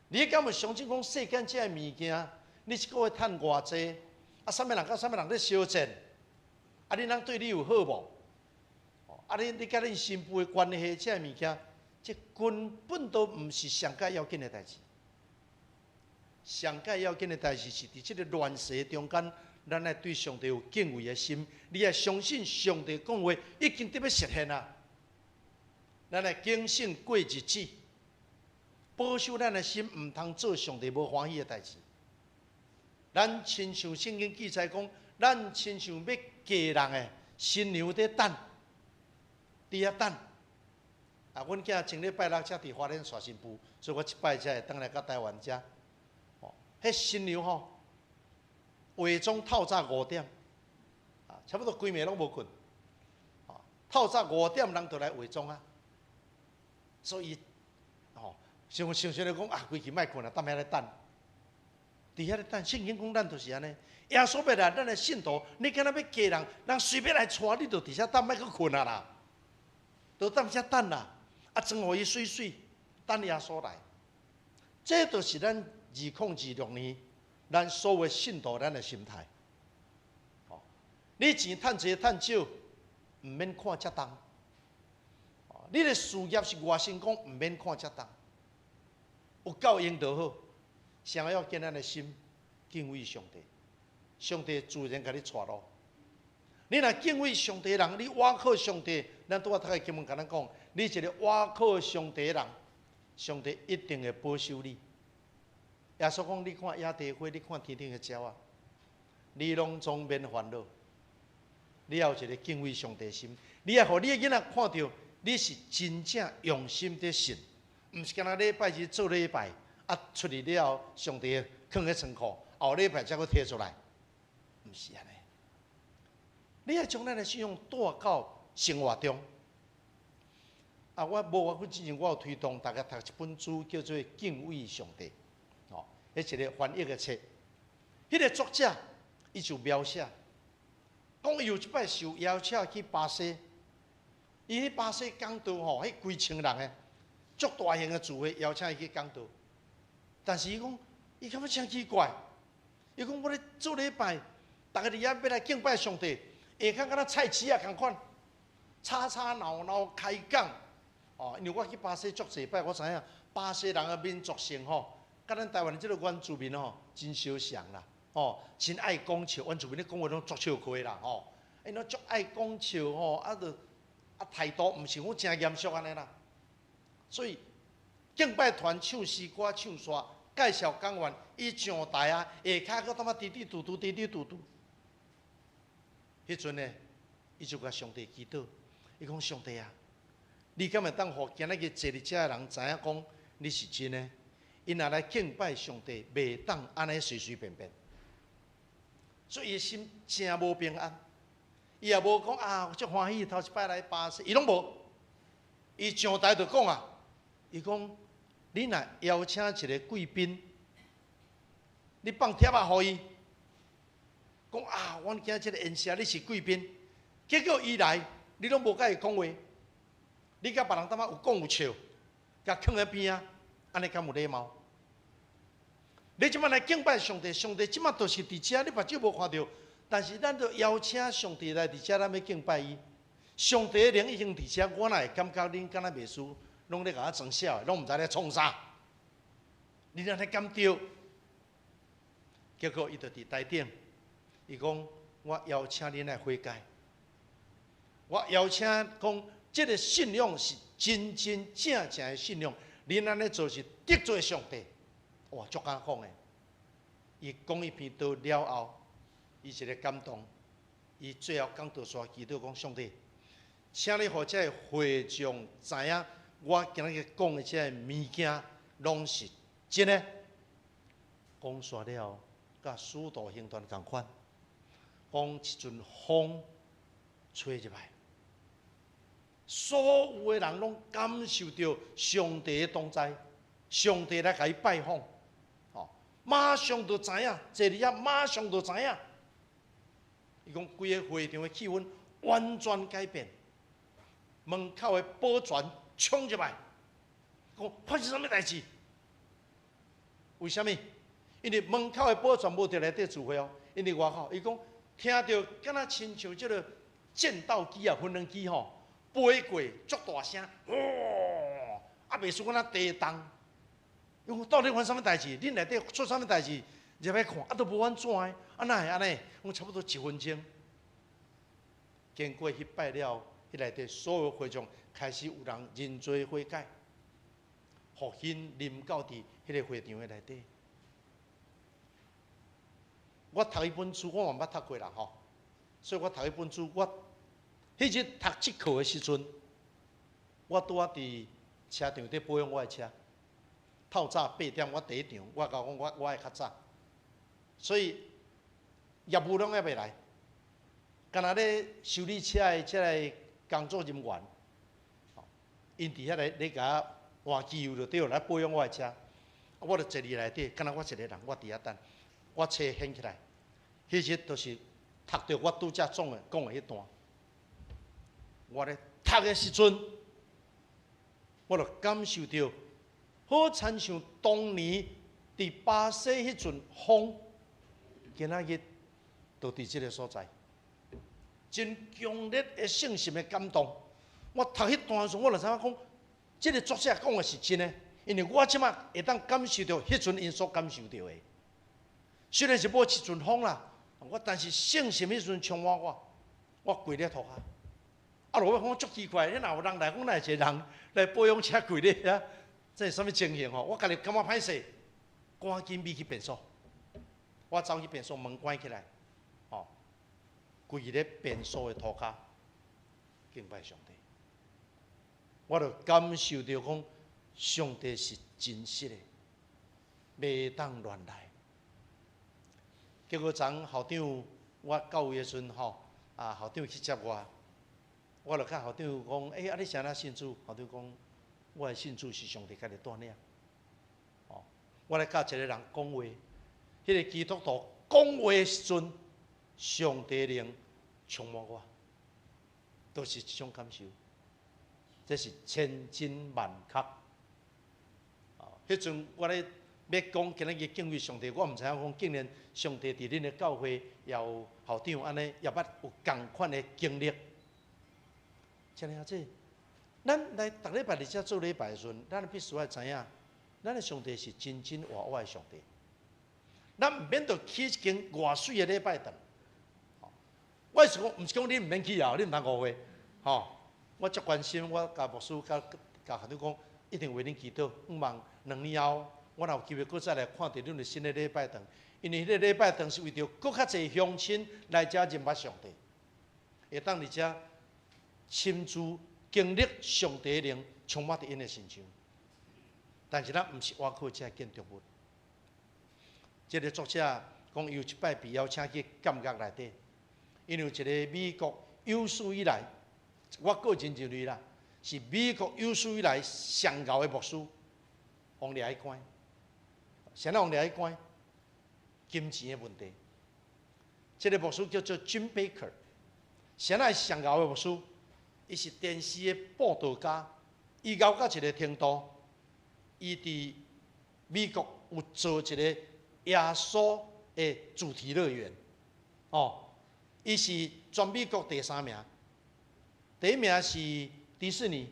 你敢有相信讲世间这个物件，你一个月趁偌济？啊，啥物人甲啥物人咧相战？啊，你人对你有好无？啊，你甲恁新妇的关系，这个物件，这根本都毋是上界要紧的代志。上界要紧的代志是伫这个乱世中间，咱要对上帝有敬畏的心。你要相信上帝讲话已经得要实现啊！咱来警醒过日子，保守咱的心，毋通做上帝无欢喜的代志。咱亲像圣经记载讲，咱亲像要嫁人的新娘在等，伫遐等。啊，阮囝前礼拜六才伫花莲刷新妇，所以我一摆才会当来到台湾遮。哦，迄新娘吼，化妆透早5点，啊，差不多规暝拢无困。啊，透早5点人就来化妆啊。所以，哦，想咧讲啊，规气莫困啊，踮遐咧等，伫遐咧等。圣经讲咱就是安尼，耶稣要来，咱的信徒，你敢若要嫁人，人随便来娶，你就伫遐等，莫去困啊啦，就踮遐等啦。啊，装互伊水水，等耶稣来。这就是咱2026年咱所有信徒咱的心态。哦，你钱趁济趁少，毋免看遮重。你的事业是外成功，毋免看遮重，有够用就好。上要紧咱的心敬畏上帝，上帝自然甲你带路。你若敬畏上帝的人，你倚靠上帝，咱拄仔读的经文甲咱讲，你一个倚靠上帝的人，上帝一定会保守你。耶稣讲，你看野地花，你看天顶的鸟啊，你拢总免烦恼。你要有一个敬畏上帝的心，你要互你的囡仔看到。你是真正用心在信，毋是干那礼拜日做礼拜，啊出去了后，上帝放喺仓库，后礼拜才佫摕出来，毋是安尼。你要将咱的信用带到生活中。啊，我之前我有推动大家读一本书，叫做《敬畏上帝》，哦，迄一个翻译的册。迄个作者伊就描写，讲伊有一摆受邀请去巴西。伊去巴西讲道吼，迄几千人诶，足大型诶聚会邀请伊去讲道。但是伊讲，伊感觉真奇怪。伊讲，我咧做礼拜，逐个伫遐要来敬拜上帝，下骹敢若菜市啊共款，吵吵闹闹开讲。哦，因为我去巴西足济摆，我知影巴西人诶民族性吼，甲咱台湾即个原住民吼真相像啦。哦，真爱讲笑，原住民咧讲话拢足笑亏啦。吼，因拢足爱讲笑吼，啊着。啊，态度毋是讲真严肃安尼啦，所以敬拜团唱诗歌、唱煞，介绍讲员，伊上台啊，下骹搁他妈滴滴嘟嘟、滴滴嘟嘟。迄阵呢，伊就甲上帝祈祷，伊讲上帝啊，你敢会当互今仔日坐伫遮的人知影讲你是真的？因若来敬拜上帝，袂当安尼随随便便，所以伊心真无平安。伊也无讲啊，我足欢喜头一摆来巴西，伊拢无。伊上台就讲啊，伊讲你若邀请一个贵宾，你放贴啊，互伊讲啊，阮今即个宴社你是贵宾，结果伊来，你拢无甲伊讲话，你甲别人有讲有笑，甲囥喺边啊，安尼敢有礼貌？你即摆来敬拜上帝，上帝即摆都是伫遮，你目睭无看到，但是咱就邀请上帝来伫遮，咱要敬拜伊。上帝的灵已经伫遮，我哪会感觉恁敢若袂输，拢咧甲我装笑，拢毋知咧创啥。你安尼敢对？结果伊就伫台顶，伊讲我邀请恁来悔改，我邀请讲即个信仰是真真正正的信仰，恁安尼做是得罪上帝。哇，足敢讲诶！伊讲一篇道了后，伊一个感动，伊最后讲道煞祈祷讲上帝，请你互这会众知影，我今日讲的这物件拢是真诶。讲煞了，甲《使徒行传》同款，讲一阵风吹入来，所有的人拢感受到上帝的同在，上帝来甲伊拜访。马上就知影，坐伫遐马上就知影。伊讲规个会场的气氛完全改变，门口的保全冲入来，讲发生什么代志？为什么？因为门口的保全无伫内底聚会哦，因为外口，伊讲听到敢若亲像即个战斗机啊、飞机吼飞过，足大声，哇！啊，袂输敢若地动。到底发生什么代志？恁内底出什么代志？入来看，啊都无安怎的？啊哪会安尼？我差不多1分钟，经过迄摆了，迄内底所有会众开始有人认罪悔改，福音临到伫迄个会场的内底。我读一本书，我嘛捌读过啦吼，所以我读一本书，我迄日读这课的时阵，我拄啊伫车场伫保养我的车。透早8点，我第一场，我讲我会较早，所以业务拢还袂来，干那咧修理车的即个工作人员，因伫遐咧甲我换机油就对来保养我的车，我就坐伫内底，干那我一个人，我伫遐等，我车掀起来，迄日就是读到我拄则讲的迄段，我咧读的时阵，我就感受到。好亲像当年伫巴西迄阵风，今仔日都伫即个所在，真强烈的圣心的感动。我读迄段时，我就知影讲，即个作者讲的是真的，因为我即马会当感受到迄阵因所感受到的。虽然是无一阵风啦，但是圣心迄阵充满我跪咧涂骹。啊，落尾讲足奇怪，你若有人来讲，哪一个人来保养车跪咧遐？这是什么情形吼？我家己感觉歹势，赶紧咪去便所。我走去便所，门关起来，吼，跪咧便所的涂骹，敬拜上帝。我就感受到讲，上帝是真实的，袂当乱来。结果昨校长我到位的时阵吼，校长去接我，我就甲校长讲，啊你啥物信主？校长讲。我的信主是上帝家己带领，我来甲一个人讲话，迄个基督徒讲话的时阵，上帝灵充满我，都是这种感受，这是千真万确。迄阵我咧要讲今日敬畏上帝，我毋知影讲竟然上帝伫恁的教会也有校长安尼，也捌有共款的经历，真了解。咱来逐礼拜伫遮做礼拜的时阵，咱必须要知影，咱的上帝是真真活活的上帝。咱毋免着去一间偌水的礼拜堂。我是讲，毋是讲你毋免去啊，你毋通误会。我足关心，我甲牧师甲校长讲，一定为恁祈祷。希望2年后，我若有机会搁再来看到恁的新的礼拜堂，因为迄个礼拜堂是为着搁较侪乡亲来遮认捌上帝，会当伫遮亲自。经历上帝的灵充满伫因的身上，但是咱毋是挖苦这建筑物。这个作者讲，有一摆被邀请去监狱内底，因为有一个美国有史以来，我个人认为啦，是美国有史以来上高的牧师，往掠去关，谁让往掠去关？金钱的问题。这个牧师叫做 Jim Baker， 现在上牛的牧师，伊是电视的报道家，伊牛到一个程度，伊伫美国有做一个耶稣的主题乐园，哦，伊是全美国第3名，第1名是迪士尼，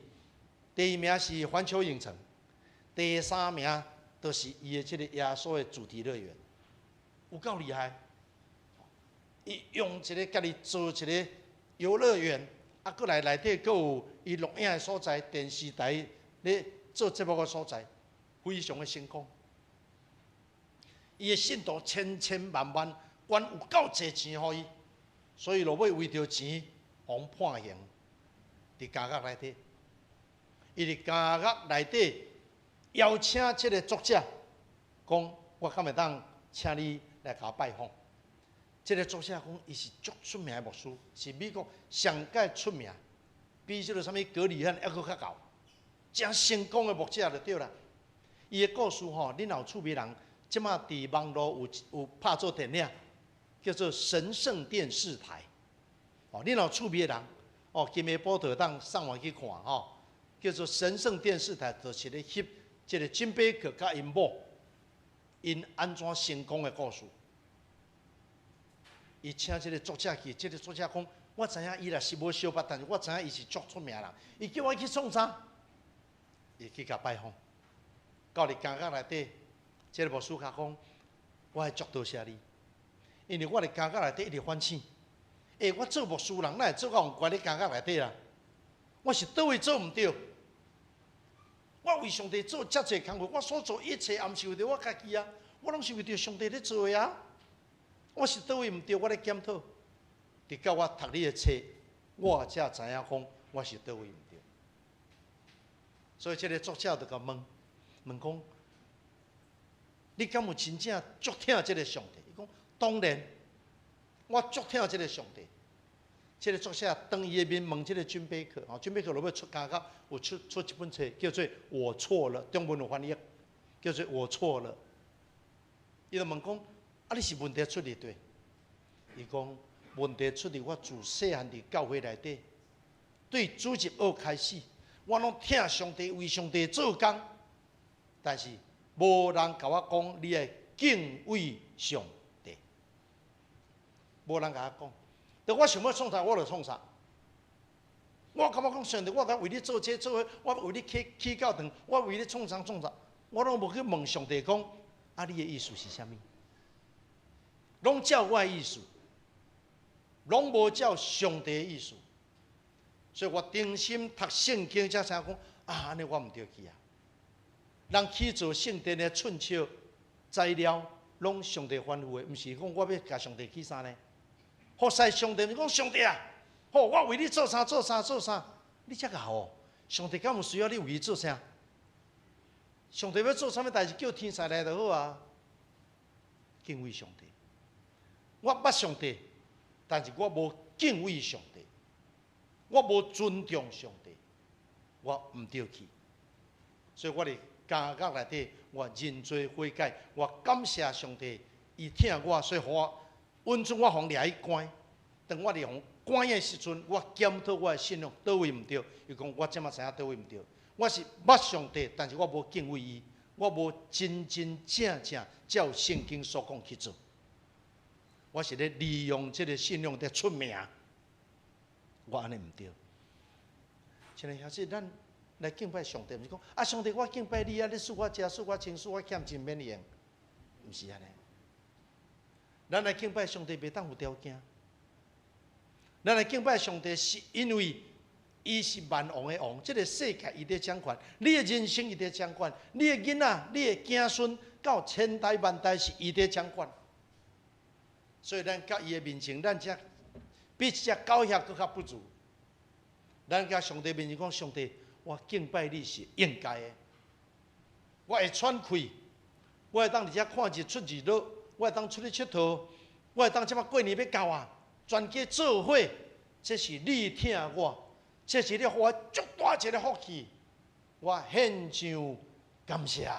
第2名是环球影城，第3名就是伊的这个耶稣的主题乐园，有够厉害！伊用一个家己做一个游乐园，啊，过来内底阁有伊录影的所在，电视台咧做节目的所在，非常的成功。伊的信徒千千万万，捐有够侪钱互伊，所以落尾为着钱，互判刑。伫监狱内底，伊伫监狱内底邀请即个作者，讲我敢会当请你来甲我拜访。这个作者讲，伊是足出名的牧师，是美国上界出名，比即个啥物格里汉还佫较高，真成功的牧者就对啦。伊的故事吼，恁有趣味人，即马伫网络有拍做电影，叫做《神圣电视台》。哦，恁有趣味的人，哦，今日报道当上网去看吼，叫做《神圣电视台》，就是咧翕即个金贝克甲因某因安怎成功的故事。伊请即个作者去，即个作者讲，我知影伊若是无小捌，但是我知影伊是足出名人。伊叫我去创啥？伊去甲拜访，到伫监狱内底，即个牧师甲讲，我会足多谢你，因为我伫监狱内底一直反省。我做牧师人，哪会做到用关伫监狱内底啦？我是倒位做毋对？我为上帝做遮济工作，我所做一切，也毋是为着我家己啊，我拢是为着上帝咧做的啊。我是倒位毋对，我咧检讨。直到我读你的册，我才知影讲我是倒位毋对。所以这个作者就甲问讲，你敢有真正足听这个上帝？伊讲当然，我足听这个上帝。这个作者当伊的面问这个军备课，军备课落尾出家教，有出一本册，叫做《我错了》，中文有翻译，叫做《我错了》。伊就问讲。你是问题出伫对？伊讲问题出伫我自细汉伫教会内底，对主日学开始，我拢听上帝为上帝做工，但是无人甲我讲你要敬畏上帝，无人甲我讲。但我想要创啥，我就创啥。我感觉讲上帝，我甲为你做这做迄，我为你起教堂，我为你创啥，我拢无去问上帝讲，你的意思是啥物？拢照我的意思，拢无照上帝的意思，所以我定心读圣经才想讲安尼我毋对去啊。人去做圣殿的寸草材料，拢上帝吩咐的，毋是讲我要甲上帝去啥呢？好使上帝，讲上帝啊，好，我为你做啥，你才甲好。上帝敢有需要你为伊做啥？上帝要做啥物代志，叫天使来就好啊。敬畏上帝。我捌上帝，但是我无敬畏上帝，我无尊重上帝，我毋对去。所以我伫监狱内底，我认罪悔改，我感谢上帝，伊听我，所以互我允准我互掠去关。当我伫互关的时阵，我检讨我的信仰倒位毋对。伊讲我即马知影倒位毋对，我是捌上帝，但是我无敬畏伊，我无真真正正照圣经所讲去做。我是咧利用这个信仰在出名，我安尼毋对。像下次咱来敬拜上帝，毋是讲上帝我敬拜你啊，你赐我食，赐我穿，赐我欠真免用，毋是安尼。咱来敬拜上帝，袂当有条件。咱来敬拜上帝，是因为伊是万王的王，这个世界伊在掌管，你的人生伊在掌管，你的囡仔、你的子孙到千代万代是伊在掌管。所以咱甲伊的面前，咱才比只狗遐搁较不如。咱甲上帝面前讲，上帝，我敬拜你是应该的。我会喘气，我会当伫遮看日出日落，我会当出去佚佗，我会当即马过年要到啊，全家做伙，这是你听我，这是你互我足大一个福气，我献上感谢。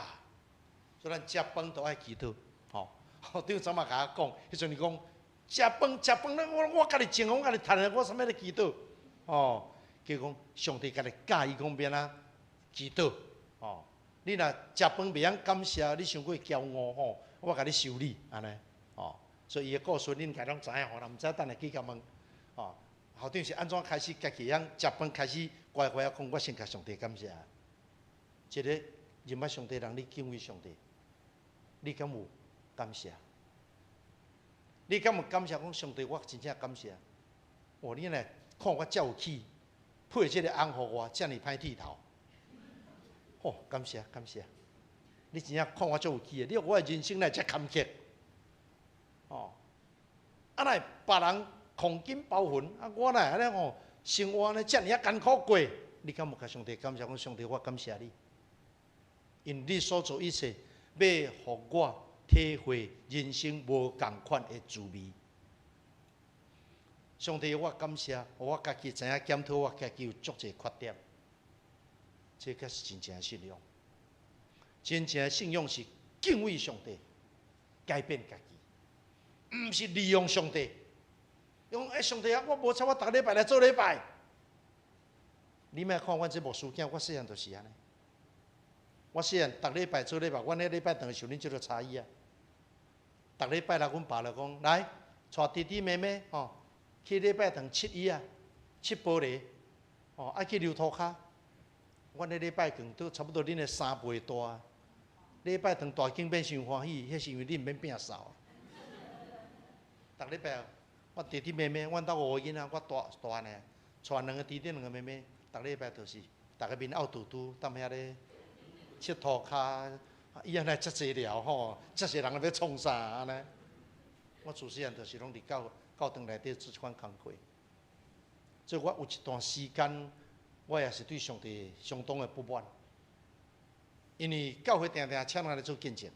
所以咱食饭都爱祈祷，吼。校长怎嘛甲我讲？迄阵伊讲食饭咧，我家己种，我家己趁的，我啥物咧祈祷？哦，叫讲上帝家己教伊讲变啊祈祷。哦，你若食饭袂晓感谢，你伤过骄傲吼，我甲你修理安尼。哦，所以伊个故事恁家拢知影吼，毋知等下去甲问。哦，校长是安怎开始家己样食饭开始乖乖啊讲，我先甲上帝感谢。一个认捌上帝人，你敬畏上帝，你敢有感谢？你敢有感谢讲上帝？我真正感谢。哦，你呢？看我遮有气，配这个翁互我，遮尔歹剃头。哦，感谢感谢。你真正看我遮有气的，你我的人生来遮坎坷。哦，啊来别人狂金包魂，啊我呢安尼吼生活呢遮尔啊艰苦过，你敢有甲上帝感谢讲上帝？我感谢你。因你所做一切，要互我体会人生无共款的滋味。上帝，我感谢，我家己知影检讨我家己有足侪缺点，这才是真正的信仰。真正的信仰是敬畏上帝，改变家己，毋是利用上帝。用上帝啊，我无错，我逐礼拜来做礼拜。你莫看阮这牧师囝，我细汉就是安尼。我细汉逐礼拜做礼拜，阮迄礼拜当受恁即个差异啊。逐礼拜来，阮爸就讲来，带弟弟妹妹吼，去礼拜堂七椅啊，七玻璃，哦，爱去溜涂骹。阮迄礼拜堂都差不多恁的3倍大。礼拜堂大景变伤欢喜，迄是因为恁毋免摒扫。逐礼拜，我弟弟妹妹，阮兜5个囡仔，我大呢，带2个弟弟2个妹妹，逐礼拜就是，逐个面凹嘟嘟，踮遐咧。佚涂骹，伊安尼遮济了吼，遮济人要创啥安尼？我自细汉就是拢伫教堂内底做即款工课。所以我有一段时间，我也是对上帝相当的不满，因为教会定定请人来做见证。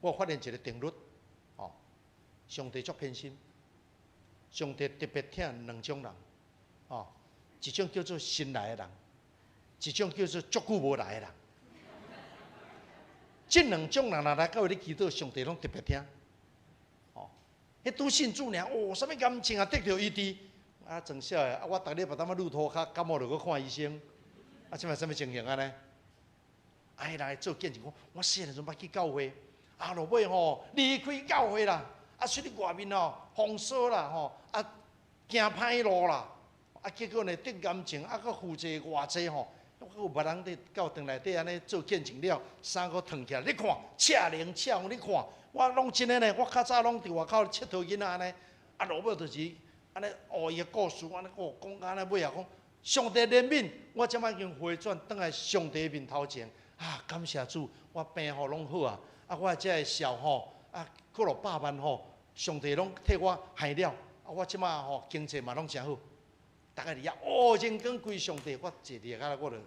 我发现一个定律，哦，上帝足偏心，上帝特别疼2种人，哦，一种叫做新来的人，一种叫做足久无来的人。这2种人来到你祈祷，上帝拢特别听。哦，迄拄信主尔，哦，啥物感情啊，得到医治。啊，从小的，啊，我逐日把他们路途较感冒，就去看医生。啊，即摆啥物情形安尼？哎来做见证，我细汉时阵捌去教会，啊，落尾吼离开教会啦，啊，出去外面吼风沙啦，吼啊，行歹路啦，啊，结果呢得感情，啊，搁负债偌济吼。我有别人伫教堂内底安尼做见证了，衫搁脱起来，你看，赤灵赤红，你看，我拢真诶呢。我较早拢伫外口佚佗囡仔安尼，啊，落尾就是安尼学伊个故事，安尼哦讲安尼尾啊讲，上帝怜悯，我即摆已经回转倒来上帝面头前，啊，感谢主，我病吼拢好啊，啊，我遮个孝吼，啊，过了100万吼，上帝拢替我害了，啊，我即摆吼经济嘛拢真好。大家伫遐，哦，人光归上帝，我坐伫遐，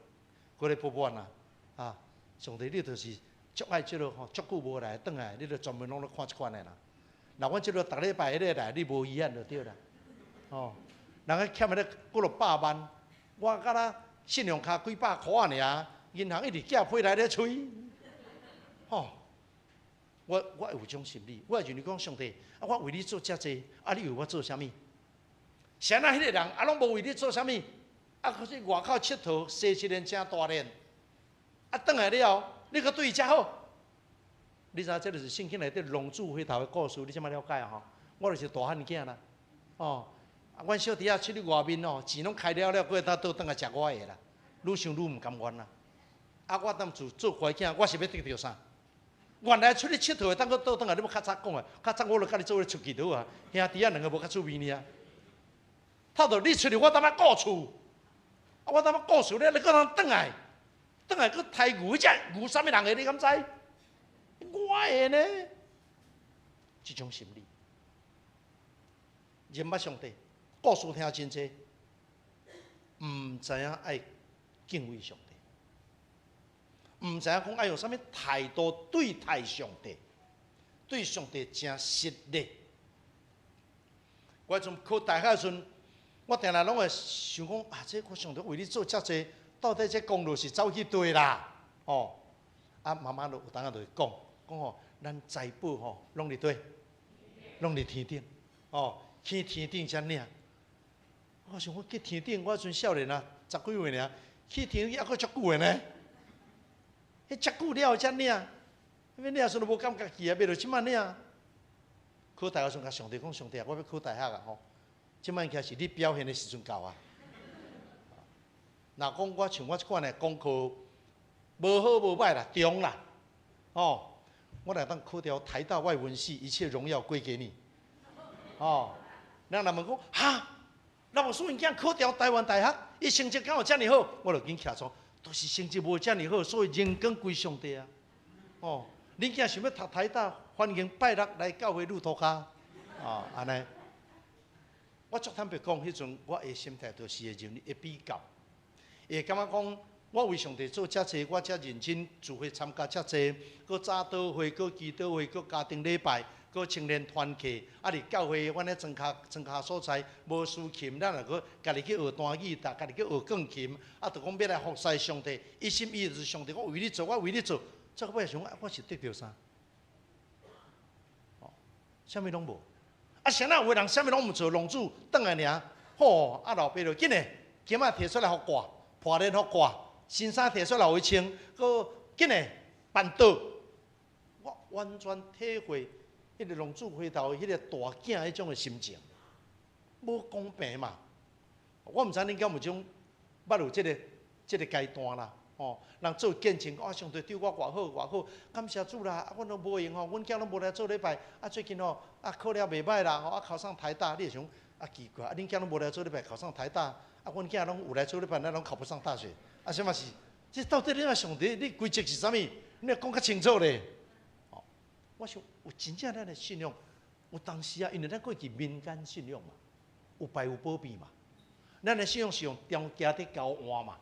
我咧不满啊！啊，上帝你就是足爱即落吼，足久无来，转来你就专门拢咧看即款的啦。那阮即落逐礼拜迄个来，你无遗憾就对啦。哦，人家欠迄个过了100万，我甲他信用卡几百箍仔尔，银行一直寄批来咧催。哦，我有种心理，我认为讲上帝，啊，我为你做遮济，啊，你为我做啥物？谁那迄个人啊，拢无为你做啥物？啊，可是外口佚佗，生一年正大年，啊，转来了，你搁对伊遮好？你知影这就是圣经内底龙珠回头的故事，你怎么了解啊？吼，我就是大汉囝啦，哦，啊，阮小弟仔出去外面哦，钱拢开了，过倒倒转来食我的啦，愈想愈毋甘愿啦。啊，我当做乖囝，我是要得到啥？原来出去佚佗，当个倒转来，你要较早讲啊，较早我就甲你做咧出去倒啊，兄弟仔2个无较趣味呢。透到你出去，我当要顾厝，啊，我当要顾厝咧，你搁通转来搁抬牛，只牛啥物人个？你敢知？我个呢，这种心理，认捌上帝，故事听真济，毋知影爱敬畏上帝，毋知影讲爱用啥物态度对待上帝，对上帝真失礼。我从考大学时阵。我定来拢会想讲啊，这我上帝为你做遮济，到底这功劳是走去对啦？哦，啊，妈妈就有当下就讲吼，咱财宝吼，拢伫对，拢伫天顶，去天顶才领。我想我去天顶，我阵少年啊，10几岁尔，去天顶还阁足久的呢。迄足久了才领，要领时都无感觉去啊，要着即摆领。考大学时甲上帝讲，上帝啊，我要考大学啊吼，即摆开始你表现的时阵到啊。若讲我像我即款的功课无好无歹啦，中啦，我来当考掉台大外文系，一切荣耀归给你。人问讲哈，那我孙囝考掉台湾大学，伊成绩敢有遮尔好？我就紧徛住，都是成绩无遮尔好，所以人工归上帝啊。恁囝想要读台大，欢迎拜六来教会路途骹。安尼，我足坦白讲，迄阵我的心态就是会比较，会感觉讲，我为上帝做遮济，我遮认真，聚会参加遮济，搁早祷会，搁祈祷会，搁家庭礼拜，搁青年团契，伫教会，阮咧庄卡所在无事琴，咱就搁家己去学单语，家己去学钢琴，就讲要来服侍上帝，一心一意就是上帝，我为你做，我为你做。这个尾想，我是得到啥？啥物拢无。谁若有人啥物拢毋做，浪子转来尔，老爸就紧诶，剑仔摕出来互挂，破链互挂，新衫摕出来互伊穿，搁紧诶办倒。我完全体会迄个浪子回头迄个大囝迄种诶心情，无公平嘛。我毋知恁敢有种捌有即个阶段啦。人做见证，上帝对我偌好偌好，感谢主啦！阮都无闲阮囝拢无来做礼拜。最近考了袂歹啦，考上台大，你会想奇怪，恁囝拢无来做礼拜，考上台大，阮囝拢有来做礼拜，咱拢考不上大学，什么是？这到底你上帝，你规则是啥物？你要讲较清楚咧。我想有真正咱的信仰，有当时因为咱过去民间信仰嘛，有败有保庇嘛，咱的信仰是用中家伫交换嘛。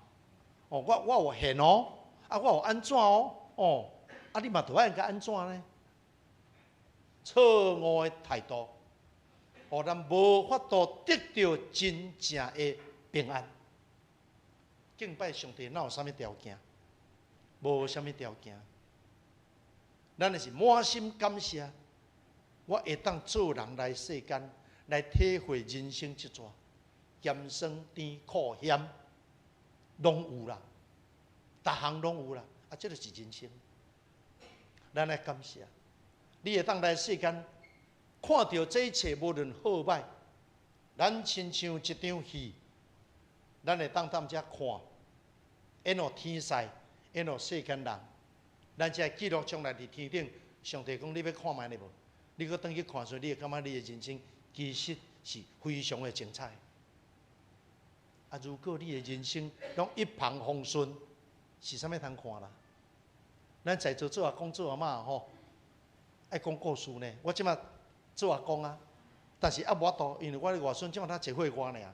我有现我有安怎你嘛着爱甲安怎呢？错误的态度，互咱无法度得到真正的平安。敬拜上帝哪有啥物条件？无啥物条件，咱就是满心感谢，我会当做人来世间，来体会人生这段艰酸甜苦险。拢有啦，逐项拢有啦，这就是人生。咱来感谢，你会当来世间看到这一切，无论好歹，咱亲像一场戏，咱会当遮看，演互天使，演互世间人，咱这记录将来伫天顶，上帝讲你要看卖哩无？你搁转去看时，你会感觉你的人生其实是非常的精彩。如果你的人生拢一帆风顺，是啥物通看啦？咱在座做阿公做阿嬷爱讲故事呢。我即马做阿公啊，但是无法度，因为我的外孙即马才一岁外尔，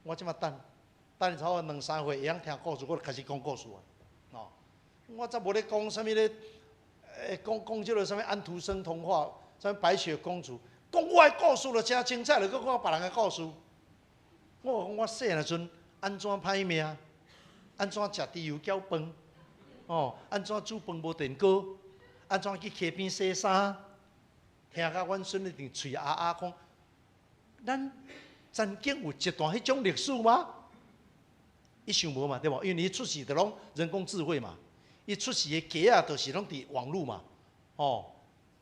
我即马等差不多2、3岁会晓听故事，我就开始讲故事啊。我则无咧讲啥物咧，讲即个啥物安徒生童话，啥物白雪公主，讲我的故事就真精彩，就搁讲别人的故事。我讲我细汉阵安怎歹命，安怎食猪油搅饭，安怎煮饭无电锅，安怎去溪边洗衫，听甲阮孙一定嘴讲，咱曾经有一段迄种历史吗？伊想无嘛，对无？因为伊出世就拢人工智慧嘛，伊出世的家啊，就是拢伫网络嘛，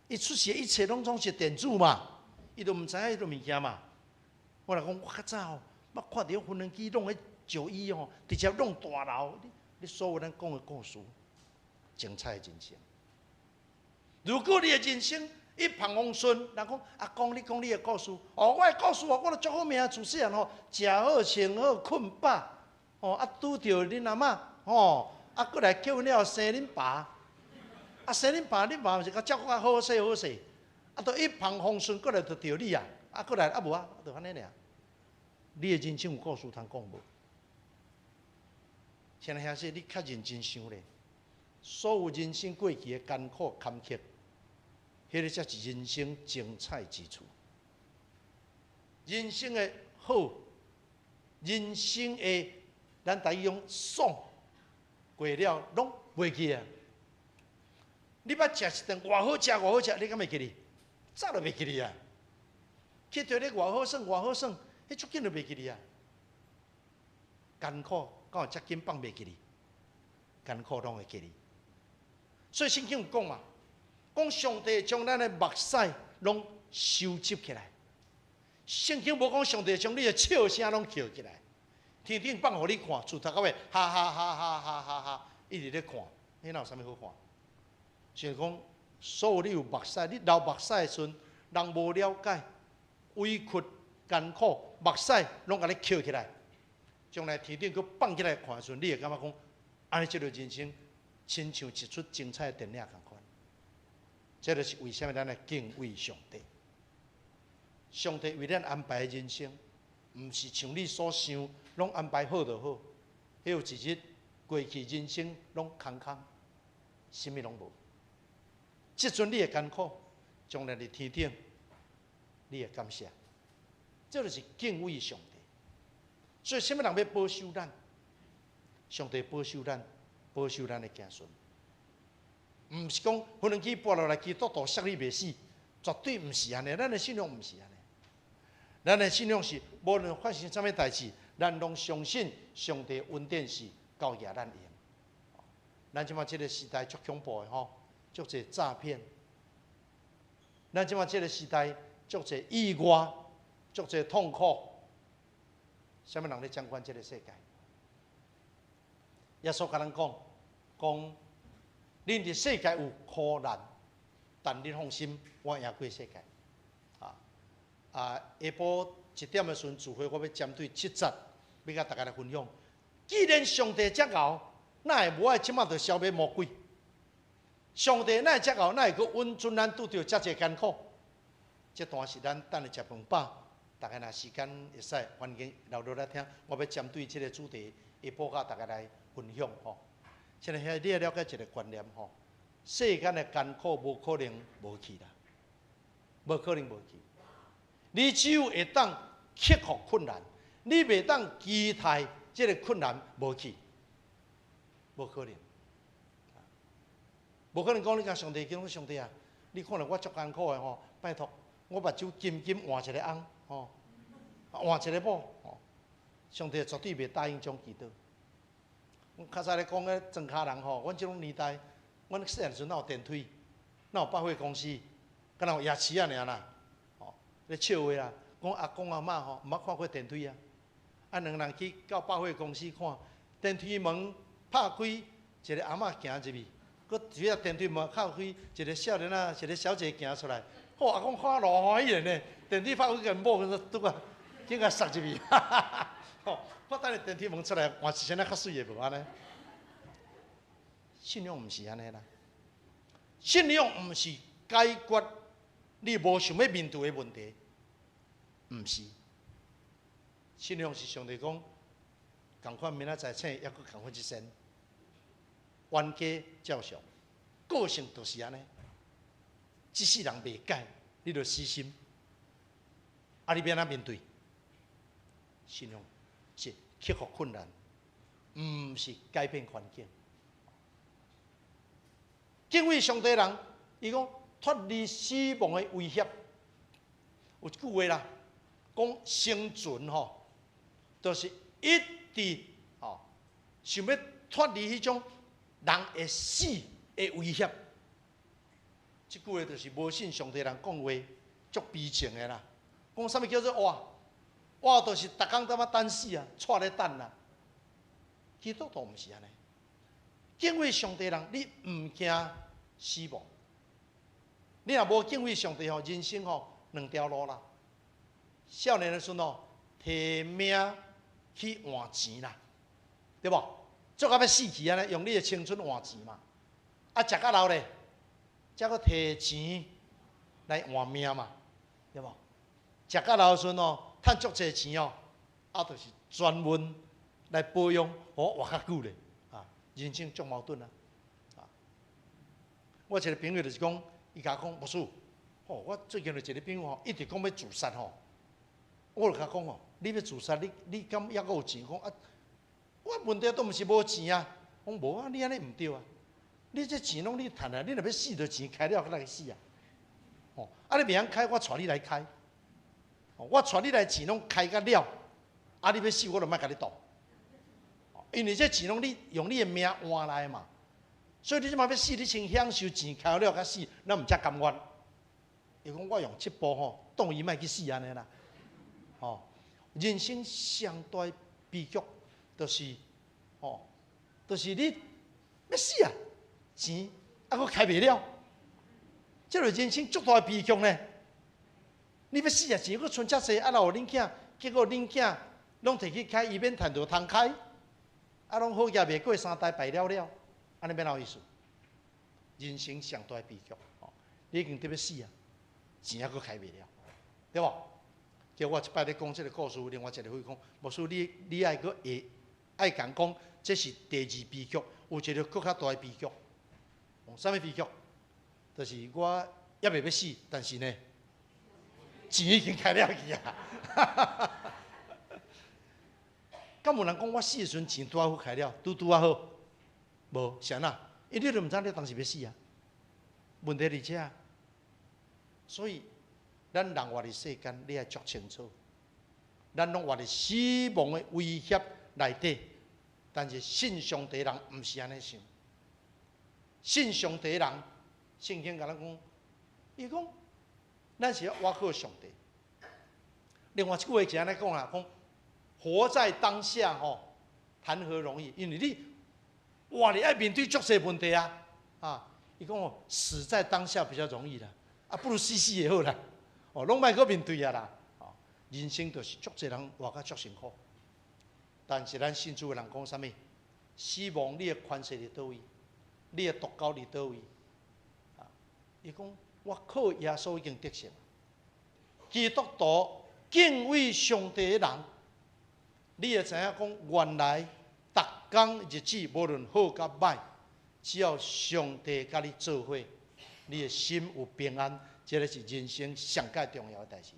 伊出世的一切拢总是电子嘛，伊都毋知影迄种物件嘛。我来讲，我较早捌看到无人机弄迄911直接弄大楼，你所有咱讲的故事，精彩的人生。如果你的人生一帆风顺，人讲阿公，你讲你的故事，我的故事我都足好命，自细汉食好、穿好、困饱，拄着恁阿嬷，过来结婚了生恁爸，生恁爸，恁爸是甲照顾较好势好势，都一帆风顺，过来就着你啊，过来无就安尼尔。你的人生有故事通讲无？现在兄弟，你较认真想咧，所有人生过去的艰苦坎坷，迄个才是人生精彩之处。人生的好，人生的咱台语用爽，过了拢袂记啊。你捌食一顿偌好食偌好食，你敢会记哩？早就袂记哩啊！去着咧偌好耍偌好耍，迄足紧就袂记哩啊！艰苦敢有遮紧放袂记哩？艰苦拢会记哩。所以圣经有讲嘛，讲上帝将咱的目屎拢收集起来。圣经无讲上帝将你的笑声拢捡起来，天天放互你看，自头到尾，哈哈哈哈哈哈哈，一直咧看，迄哪有啥物好看？就是讲，所有你有目屎，你流目屎的时阵，人无了解，委屈、艰苦，目屎拢甲你捡起来，将来天顶佮放起来看的时阵，你会感觉讲，安尼即个人生，亲像一出精彩的电影共款。这就是为什么咱来敬畏上帝。上帝为咱安排的人生，毋是像你所想，拢安排好就好。迄有一日过去人生拢空空，啥物拢无。即阵你会艰苦，将来伫天顶，你会感谢。这就是敬畏上帝。所以，什么人要保守咱？上帝保守咱，保守咱的子孙。毋是讲无能机跋落来，基督徒杀你袂死，绝对毋是安尼。咱的信仰毋是安尼。咱的信仰是，无论发生啥物代志，咱拢相信上帝恩典是交给咱用。咱即马即个时代足恐怖的吼，足侪诈骗。咱即马即个时代足侪意外，足侪痛苦。啥物人咧掌管即个世界？耶稣甲咱讲，恁伫世界有苦难，但恁放心，我赢过世界。下晡1点的时阵，聚会我要针对7节，要甲大家来分享。既然上帝遮敖，哪会无爱即马就消灭魔鬼？上帝哪会遮敖，哪会阁允准咱拄着遮济艰苦？这段是咱等下食饭饱，大家若时间会使，欢迎留落来听。我要针对这个主题，下晡甲大家来分享吼。现在你要了解一个观念吼，世间的艰苦无可能无去啦，无可能无去。你只有会当克服困难，你袂当期待这个困难无去，无可能。无可能讲你甲上帝讲，上帝啊，你看到我足艰苦的吼，拜托我目睭金金换一个翁吼，换一个某吼，上帝绝对袂答应这种祈祷。我较早咧讲咧，庄脚人吼，阮即种年代，阮细汉时阵哪有电梯，哪有百货公司，敢若有夜市啊尔啦。咧笑话啦，讲阿公阿嬷吼，毋捌看过电梯啊。啊，两人去到百货公司看，电梯门拍开，一个阿嬷行入去，佮只个电梯门敲开，一个少年啊，一个小姐行出来。哦，阿公看老欢喜呢，电梯拍开，个某个拄啊，竟个塞入去，哈哈哈！吼，我等下电梯门出来，换一身较水的无安尼。信仰毋是安尼啦，信仰毋是解决你无想要面对的问题。毋是，信仰是上帝讲，共款明仔载请，抑佫共款一身，冤家照常，个性就是安尼。即世人袂改，你着死心。啊，你要安怎面对？信仰是克服困难，毋是改变环境。敬畏上帝人，伊讲脱离死亡的威胁。有一句话啦。讲生存吼，就是一直吼想要脱离迄种人会死的威胁。即句话就是无信上帝人讲话足悲情的啦。讲啥物叫做活？活就是逐工在等死啊，带咧等啦。基督徒毋是安尼。敬畏上帝人，你毋惊死亡。你若无敬畏上帝吼，人生吼两条路啦。少年的时阵哦，摕命去换钱啦，对无？做到要死去安尼，用你的青春换钱嘛。啊，食到老咧，才搁摕钱来换命嘛，对无？食到老的时阵哦，趁足济钱哦，啊，就是专门来保养，我活较久咧。啊，人生足矛盾啊。啊，我一个朋友就是讲，伊甲我讲，牧师，哦，我最近有一个朋友吼，一直讲要自杀吼。我就甲讲哦，你要自杀，你敢抑阁有钱？讲啊，我问题都毋是无钱啊。讲无啊，你安尼毋对啊。你这钱拢你赚啊，你若要死，就钱开了，才来死啊！哦，啊你袂晓开，我带你来开。我带你来钱拢开甲了，啊你要死，我就莫甲你赌。因为这钱拢你用你的命换来嘛，所以你即马要死，你先享受钱开了甲死，咱毋才甘愿。伊讲我用这步吼，当伊莫去死安尼啦。哦，人生上大悲剧，就是哦，就是你要死啊，钱啊佫开袂了，这就人生足大悲剧呢。你要死啊，钱佫剩遮济，啊，若有恁囝，结果恁囝拢摕去开，伊免趁着通开，啊，拢好业袂过3代败了了，安尼要哪有意思？人生上大悲剧，哦，你已经得要死啊，钱还佫开袂了，对无？叫我一摆咧讲这个故事，另外一个会讲，牧师你爱佫会爱讲讲，这是第2悲剧，有一个佫较大的悲剧。啥物悲剧？就是我也未要死，但是呢，钱已经开了去啊！敢有人讲我死的时阵钱拄好开了，拄啊好？无，是安那？因为你都毋知你当时要死啊。问题伫遮，所以。咱人活伫世间，你要足清楚。咱拢活伫死亡的威胁内底，但是信上帝的人毋是安尼想。信上帝的人，圣经甲咱讲，伊讲，咱是要挖靠上帝。另外一句话是安尼讲啦，讲活在当下吼，谈何容易？因为你活你爱面对足侪问题啊！啊，伊讲哦，死在当下比较容易啦，啊，不如死死也好啦。哦，拢莫搁面对啊啦！哦，人生就是足侪人活甲足辛苦，但是咱信主的人讲啥物？死亡你的权势伫倒位？你的毒钩伫倒位？啊，伊讲我靠耶稣已经得胜。基督徒敬畏上帝的人，你会知影讲，原来逐工日子无论好甲歹，只要上帝甲你做伙，你的心有平安。这个是人生上界重要的代志，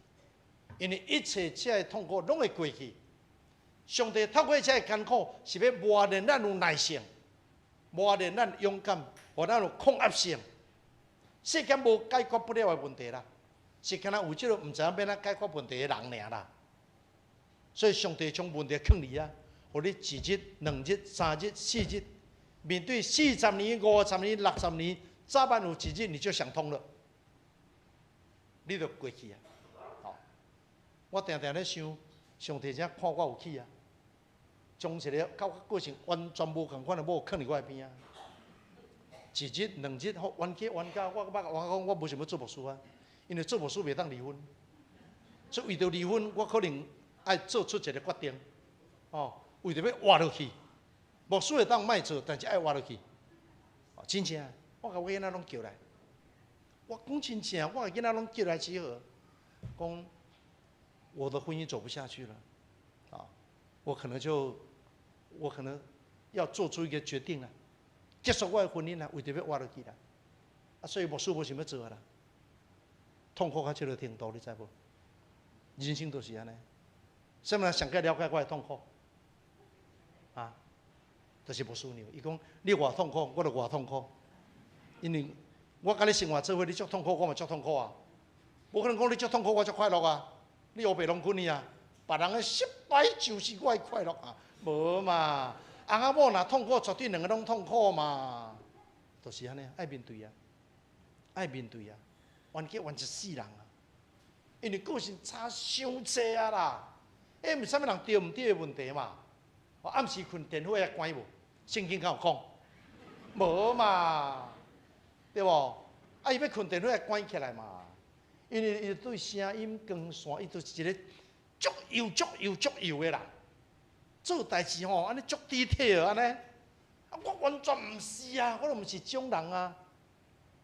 因为一切这些痛苦拢会过去。上帝透过这些艰苦，是要磨练咱有耐性，磨练咱勇敢，互咱有抗压性。世间无解决不了的问题啦，是干那有这个唔知影要哪解决问题的人尔啦。所以上帝将问题放你啊，互你1日、2日、3日、4日，面对40年、50年、60年，早晚有1日你就想通了。你就过去啊！哦，我定定咧想，上帝才看我有气啊，将一个到过程完全无共款的某放伫我的边啊，1日、2日，好冤家冤家，我讲我无想要做牧师啊，因为做牧师袂当离婚，所以为着离婚，我可能爱做出一个决定，哦，为着要活落去，牧师会当卖做，但是爱活落去，哦，真正，我甲我囡仔拢叫来。我讲真正，我囡仔拢叫来集合，讲我的婚姻走不下去了，啊，我可能要做出一个决定了，结束我的婚姻了，为着要活落去啦，啊，所以牧师无想要做啦，痛苦到这个程度，你知无？人生都是安尼，什么人上个了解我的痛苦？啊，就是牧师娘，伊讲你偌痛苦，我就偌痛苦，因为。我甲你生活做伙，你足痛苦，我嘛足痛苦啊！无可能讲你足痛苦，我足快乐啊！你黑白拢分去啊！别人的失败就是我的快乐啊！无嘛，翁仔某若痛苦，绝对2个拢痛苦嘛。就是安尼，爱面对啊，爱面对啊，冤家冤一世人啊！因为个性差伤济啊啦，毋是啥物人对毋对的问题嘛。暗时困电火也关无，圣经敢有讲？无嘛。对无？啊，伊要困电话关起来嘛，因为伊对声音光线，伊就是一个足油的啦。做代志吼，安尼足detail安尼，啊，我完全毋是啊，我都毋是种人啊。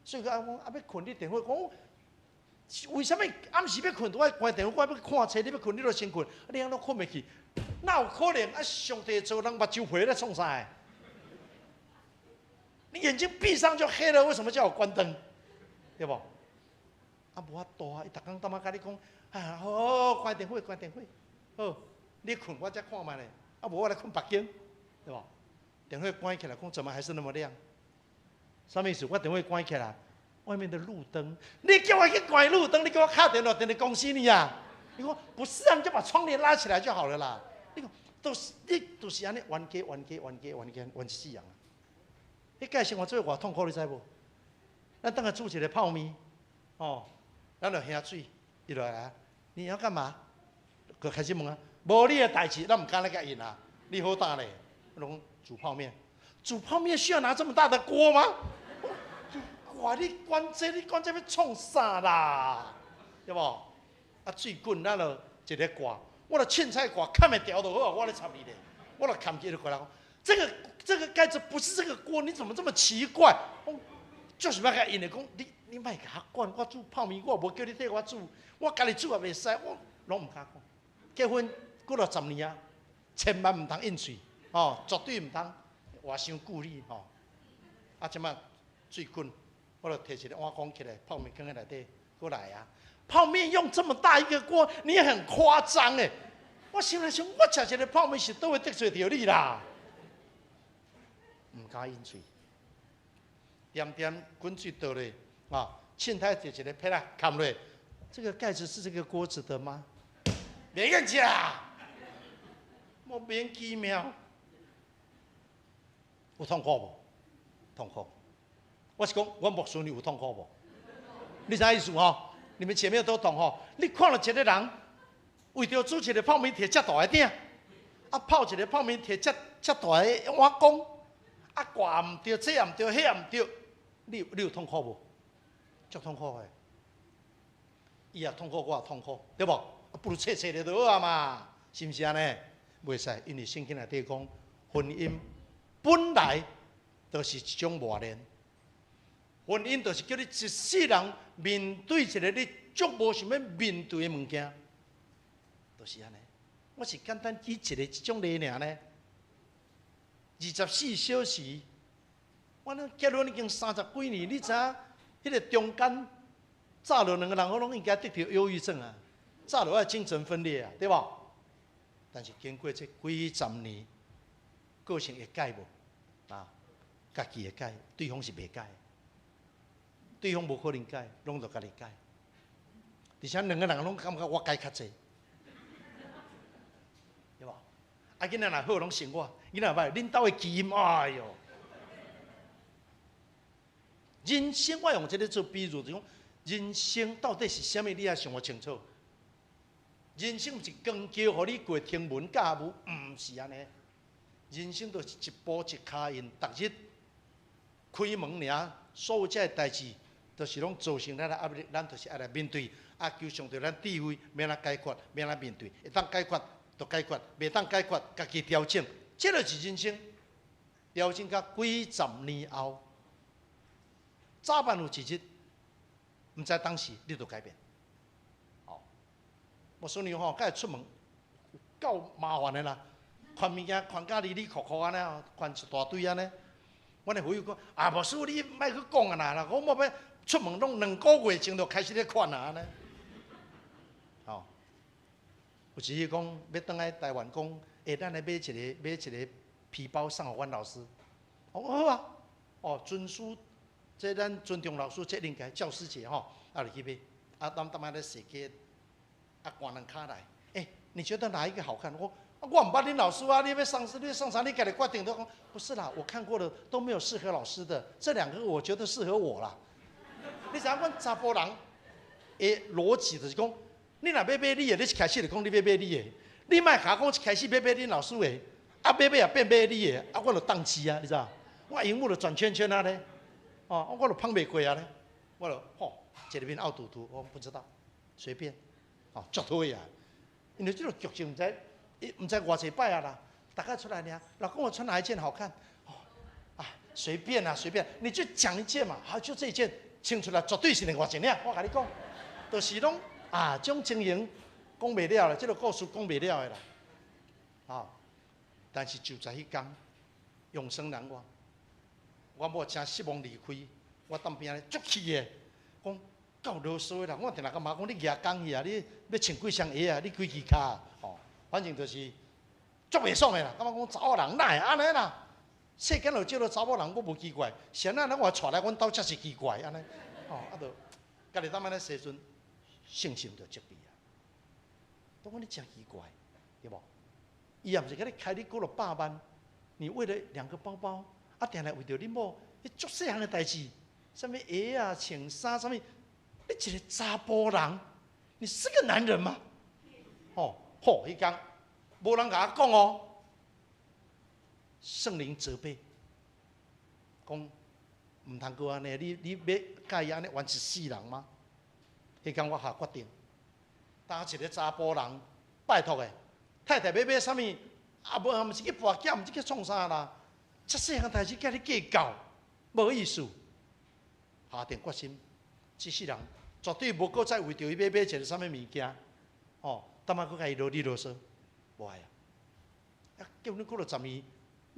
所以讲啊，要困你电话，讲为什么暗时要困，我关电话，我要看册，你要困你就先困，啊，你安怎困袂去？哪有可能啊？上帝做人目睭皮咧创啥？你眼睛闭上就黑了，为什么叫我关灯？对不？啊，无法度啊！伊逐工当妈甲你讲，啊，好，关电火，关电火，好，你困我才看嘛咧。啊，无我来困别间，对不？电火关起来，讲怎么还是那么亮？什么意思？我电话关起来，外面的路灯，你叫我去关路灯，你给我卡电话电力公司呢呀？你说不是啊，你就把窗帘拉起来就好了啦。你讲你都是安尼冤死人啊！你介生活做偌痛苦，你知无？咱等下煮一个泡面，哦，咱就下水，伊落来，你要干嘛？佮开始问啊，无你的代志，咱唔敢来甲应啊。你好大嘞，拢煮泡面，煮泡面需要拿这么大的锅吗？哇！你管这要创啥啦？对不？啊，水滚咱就一个挂，我的凊彩挂看袂掉就好，我来插你咧，我来看起就过来讲，这个盖子不是这个锅，你怎么这么奇怪？就是要甲因的讲，你莫甲我管，我煮泡面，我无叫你替我煮，我家己煮也袂使，我拢唔敢讲。结婚过了10年啊，千万唔通应嘴，哦，绝对唔通话伤顾虑吼。啊，即马水滚，我就摕一个碗公起来，泡面放在内底，过来啊。泡面用这么大一个锅，你也很夸张哎！我心里想，我吃一个泡面是都会得罪到你啦，唔敢应嘴。点点滚水倒嘞，啊，凊彩就一个撇啦，砍落。这个盖子是这个锅子的吗？别个吃，莫免奇妙。有痛苦无？痛苦。我是讲，我牧师你有痛苦无？你啥意思吼？你们前面都懂吼。你看了一个人，为着煮一个泡面摕遮大个鼎，啊泡一个泡面摕遮大个碗公，啊挂唔对，这也唔对，迄也唔对。你有痛苦无？足痛苦的，伊也痛苦，我也痛苦，对不？不如切的就好啊嘛，是不是安尼？袂使，因为圣经内底讲，婚姻本来就是一种磨练，婚姻就是叫你一世人面对一个你足无想要面对的物件，就是安尼。我是简单举一种例尔呢。24小时。我呢结婚已经30几年，你知影？迄个中间早就2个人，我拢应该得到忧郁症啊，早就要精神分裂啊，对无？但是经过这几十年，个性会改无？啊，家己会改，对方是袂改，对方无可能改，拢就家己改。而且2个人拢感觉我改较济，对无？啊，囡仔若好，拢信我；囡仔歹，恁兜的基因，哎哟！人生，我用这个做比喻，就是讲人生到底是啥物，你也想我清楚。人生不是光桥，互你过天文假武，唔是安尼。人生就是一步一脚印，逐日开门尔，所有这代志，都是拢造成咱的压力，咱就是爱来面对。啊，求上帝咱智慧，免来解决，免来面对。会当解决就解决，袂当解决，家己调整。这就是人生。调整到几十年后。早晚有一日，唔知当时你就改变。哦，我孙女吼，甲伊出门够麻烦的啦，款物件款甲哩哩酷酷安尼，款一大堆安尼。我咧回伊讲，啊，牧师你莫去讲啊啦，我要出门拢2个月前就开始咧款啊安尼。哦，有一日讲要倒来台湾讲，咱来买一个皮包送互阮老师。哦好啊，哦尊师。这咱尊重老师责任该教师节吼，啊就去买，啊咱他妈的设计，啊挂2卡来，你觉得哪一个好看？我唔捌恁老师啊，你要上啥？你家己决定的。不是啦，我看过的都没有适合老师的，这2个我觉得适合我啦。你知影阮查甫人的逻辑就是讲，你若要买你的，你一开始就讲你要买你的，你莫甲我讲一开始要买恁老师的，啊买也变买你的，啊我就宕机啊，你知道？我荧幕就转圈圈啊咧。哦，我就碰袂过啊咧，我就吼，这里面凹凸凸，我不知道，随便，哦，绝对啊，因为这种剧情唔知偌济摆啊啦，大概出来呢，老公我穿哪一件好看？哦，啊，随便啊，随便，你就讲一件嘛，好，就这一件，清出来绝对是另外一件，我跟你讲，就是拢啊，这种情形讲袂了了，这个故事讲袂了的啦，啊，但是就在迄天，永生难忘。我某真失望离开，我当边咧足气的，讲够啰嗦的啦。我定来甲妈讲，你举工去啊，你要穿几双鞋啊，你几支骹哦，反正就是足袂爽的啦。感觉讲查某人哪会安尼啦？世间有这个查某人，我无奇怪，谁啊？咱话带来阮兜才是奇怪安尼。哦，啊，就家己当安尼生存，信心就积弊啊。都讲你真奇怪，对无？伊也毋是甲你开你过了8万，你为了2个包包，啊，定来为着你某，迄足细项的代志，什么鞋啊、穿衫，什么，你一个查甫人，你是个男人吗？哦，好，迄天无人甲我讲哦。圣灵责备，讲唔通过安尼，你要介意安尼完是世人吗？迄天我下决定，当一个查甫人，拜托诶，太太要买啥物，啊无，毋是去跋筊，毋是去创啥啦，遮细项代志甲你计较，无意思。下定决心，这世人绝对无搁再为着伊要买一个啥物物件，哦，当摆搁甲伊啰里啰嗦，无爱啊。啊，叫你过了10年。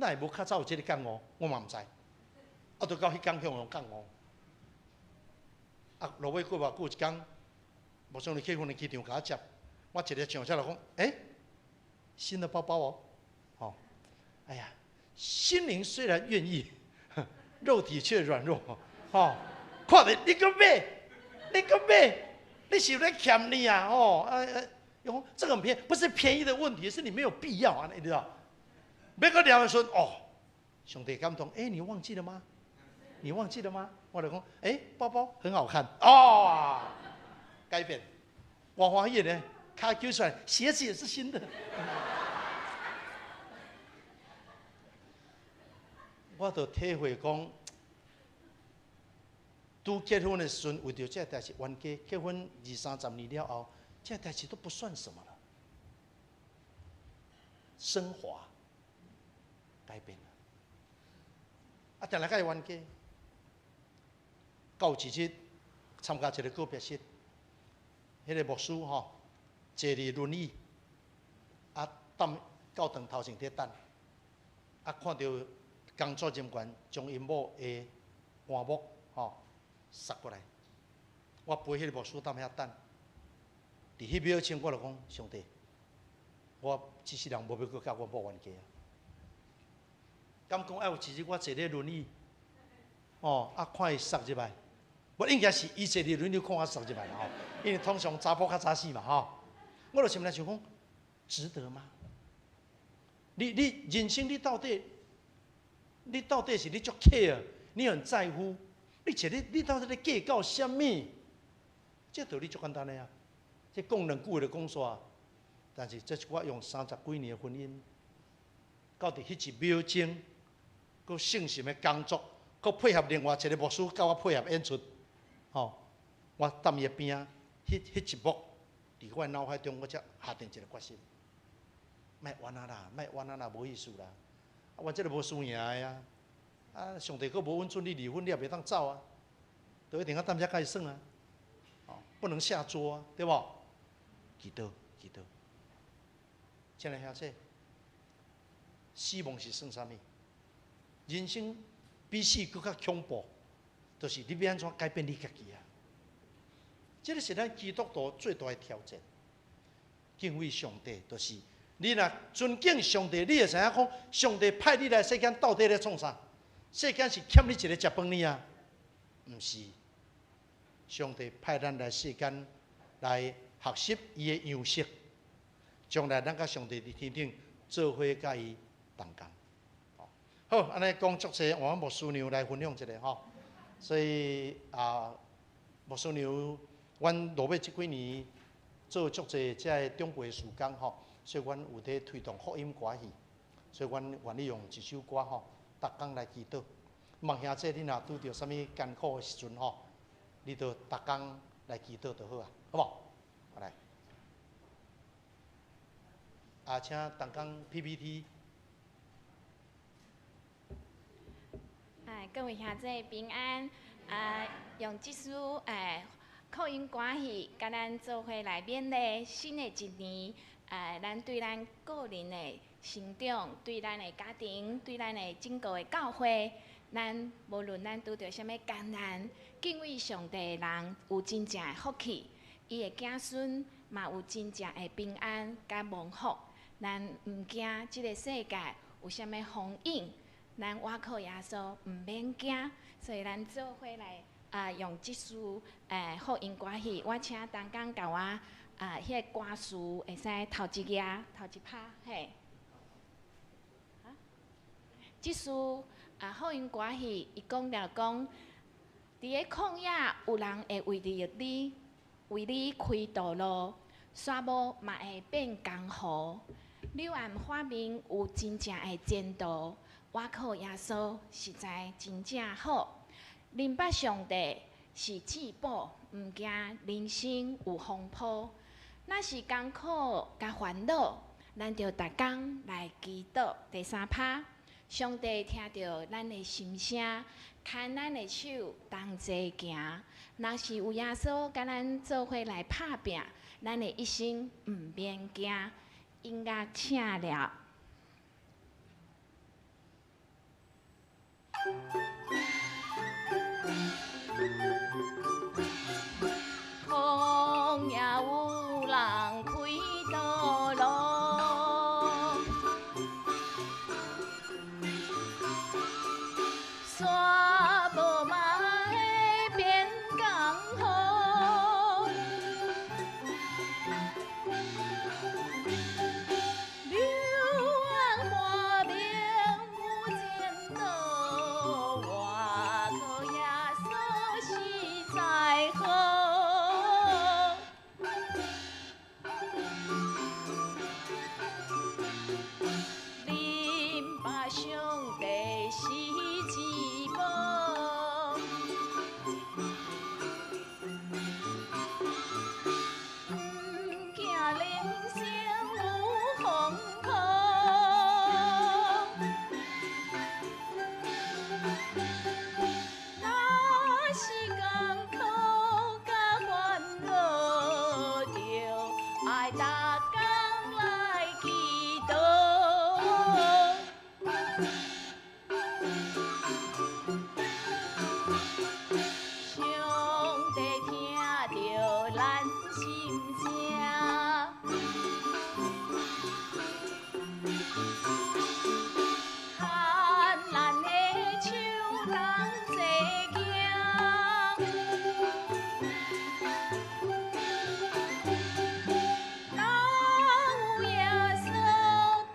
那会无较早有这个感悟，我嘛毋知。啊，就到迄天向有感悟。啊，落尾过偌久一天，无想你去阮的机场甲我接，我一日上车就讲，新的包包哦，哦，哎呀，心灵虽然愿意，肉体却软弱，哦，看着你个买，你是在欠你啊？哦，这个很便宜，不是便宜的问题，是你没有必要啊，你知道？别个聊的说哦，兄弟感动，你忘记了吗？你忘记了吗？我就讲，包包很好看哦，改变，我欢喜呢，卡揪出来，鞋子也是新的。我就体会讲，拄结婚的时阵，为着这代志冤家，结婚20-30年了后，这代志都不算什么了，升华。改变了，啊！定来甲伊冤家，到一日参加一个告别式，迄个牧师吼，坐伫轮椅，啊，到堂头前伫等，啊，看到工作人员将因某的棺木吼塞过来，我陪迄个牧师到遐等，伫迄秒钟我就讲，上帝，我这世人无要搁甲我某冤家啊！敢讲有一日我坐咧轮椅，看伊塞入来，我应该是伊坐伫轮椅看我塞入来啦吼，因为通常查甫较早死嘛吼，我就心内想讲，值得吗？你人生你到底是你足 care， 你很在乎，你到底咧计较什么？这道理足简单的啊，这讲2句就讲煞，但是这是我用30几年的婚姻，到伫迄一秒钟。佮信心的工作，佮配合另外一个牧师，甲我配合演出，我踮伊边啊，迄一幕，伫我脑海中，我才下定一个决心，莫冤啦，莫冤啦，无意思啦，我这个无输赢的呀，上帝佮无允准你离婚，你也袂当走啊，就一定要踮遮甲伊算啊，不能下桌啊，对无？祈祷，亲爱兄弟，死亡是算啥物？人生比死更较恐怖，就是你要安怎改变你家己啊？这个是咱基督徒最大的挑战。敬畏上帝，就是你若尊敬上帝，你会知影讲，上帝派你来世间到底咧创啥？世间是欠你一个食饭呢啊？毋是，上帝派咱来世间来学习伊的样式，将来咱甲上帝伫天顶做伙甲伊同工。好，安尼讲足济，我牧师娘来分享一下吼。所以牧师娘，阮落尾这几年做足济这中国事工吼，所以阮有在推动福音歌戏，所以阮愿意用一首歌吼，逐工来祈祷。望兄弟，你若拄着啥物艰苦的时阵吼，你就逐工来祈祷就好啊，好无？来，请同工 PPT。各位兄弟平安！用这首福音歌戏，甲咱做伙来勉励新的一年。咱对咱个人的成长，对咱的家庭，对咱的整个的教会，咱无论咱拄着啥物艰难，敬畏上帝的人有真正的福气，伊的子孙嘛有真正的平安甲蒙福。咱毋惊即个世界有啥物风影。咱我靠耶稣毋免惊，所以咱做伙来用即首福音歌曲，我请东港甲我迄个歌词会使头一页头一拍嘿。即首福音歌曲，伊讲着讲，伫个旷野有人会为着你，为你开道路，沙漠嘛会变江河。柳暗花明有真正的前途，我靠耶稣实在真正好。明白上帝是至宝，毋惊人生有风波。若是艰苦甲烦恼，咱着逐工来祈祷。第三拍。上帝听到咱的心声，牵咱的手同齐行。若是有耶稣甲咱做伙来拍拼，咱的一生毋免惊。音乐请了。旷野有人开道路。沙漠嘛会变江河，柳暗花明有前途，我靠耶稣实在好。明白上帝是至宝，毋惊人生有风波。若是艰苦甲烦恼，着爱逐工来祈祷。上帝听着咱心声，牵咱的手同齐行。若有耶稣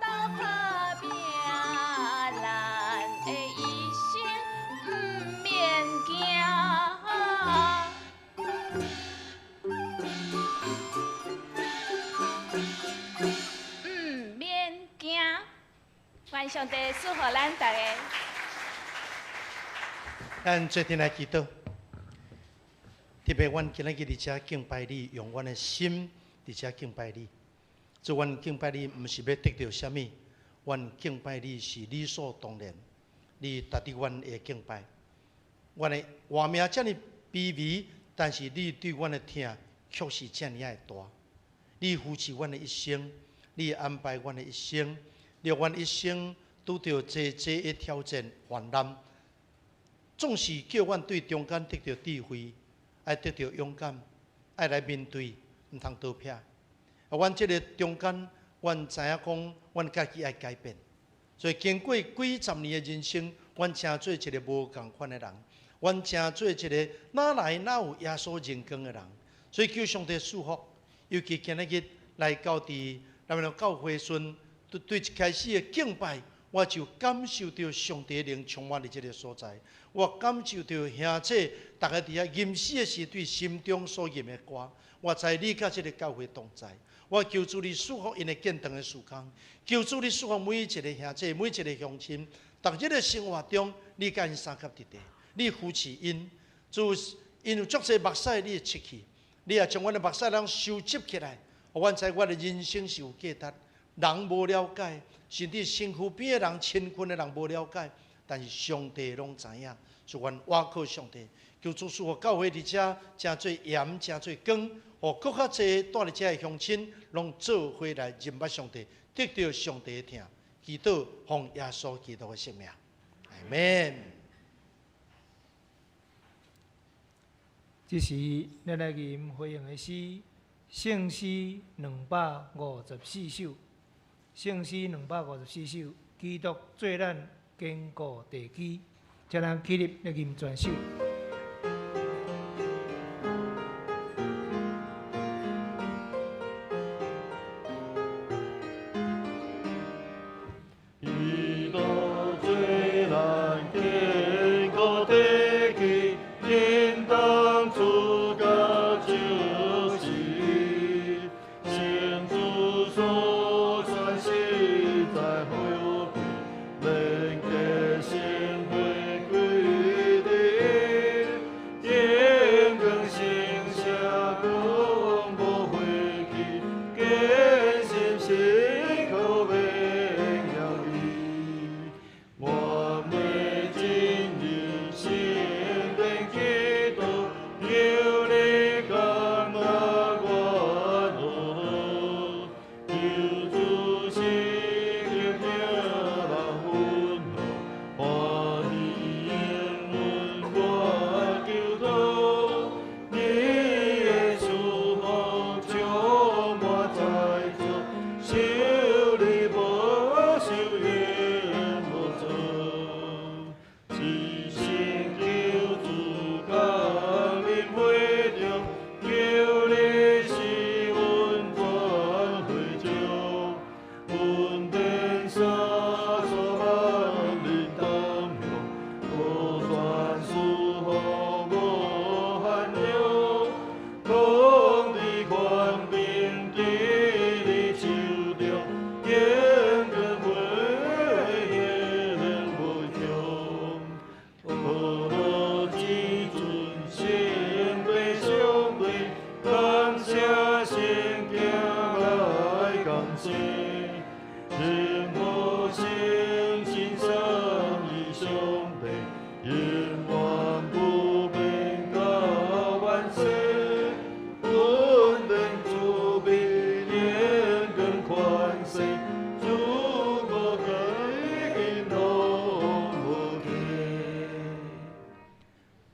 斗打拼，咱的一生毋免惊。毋免惊，愿上帝赐福咱逐个。咱做阵来祈祷，特别阮今日伫遮敬拜你，用阮的心伫遮敬拜你。做阮敬拜你，毋是要得到啥物，阮敬拜你是理所当然。你值得阮的敬拜。阮的活命遮尔卑微，但是你对阮的疼却是遮尔的大。你扶持阮的一生，你安排阮的一生，让阮一生拄着济的挑战患难。总是叫阮对中间得到智慧，爱得到勇敢，爱来面对，毋通逃避。阮即个中间，阮知影讲，阮家己爱改变。所以经过几十年的人生，阮成做一个无共款的人，阮成做一个哪来哪有耶稣人光的人。所以求上帝祝福，尤其今日来到伫咱们教会顺，对一开始的敬拜。我就感受到上帝的灵充满伫这个所在，我感受到兄姐大家伫遐吟诗的时对心中所吟的歌，我知你甲这个教会同在。我求主你祝福因的建堂的时光，求主你祝福每一个兄姐、每一个乡亲，逐日的生活中，你甲因三甲伫地，你扶持因，就因有足侪目屎你会出去，你也将阮的目屎人收集起来，互阮知我的人生是有价值。人无了解。甚至身躯边的人、亲近的人无了解，但是上帝拢知影，所以阮倚靠上帝，求主赐互教会伫遮真做盐、真做光，互搁较侪住伫遮的乡亲，拢做伙来认捌上帝，得到上帝的疼。祈祷奉耶稣基督的圣名，阿门。这是咱来吟回应的诗，圣诗254首。圣诗254首，基督做咱坚固地基。才能起立来吟全首。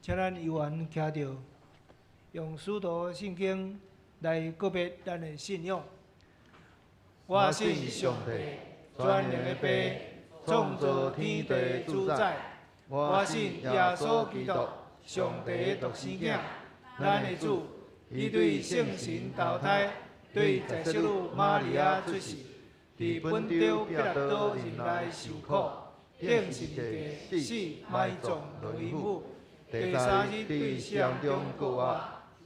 请咱议员听着，用许多圣经来告别咱的信仰。我信上帝，全能的父，创造天地主宰。我信耶稣基督，上帝的独生囝，咱的主，伊对圣神投胎，对在小女玛利亚出世，伫本州彼拉多任内受苦，顶十字架，死埋葬落阴府。第三日对死人中复活，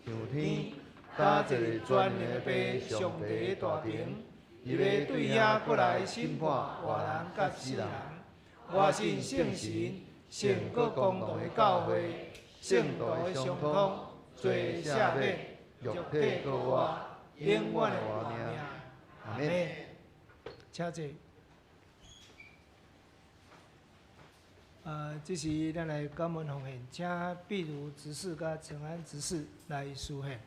上天，搭一个全能的父，上帝的大庭，伊要对遐过来审判活人甲死人。我信圣神，圣国公道的教会，圣道的相通，罪赦免，肉体复活，永远的活命。阿门。请坐。这是咱来感恩奉献，请秘书执事甲陈安执事来书献。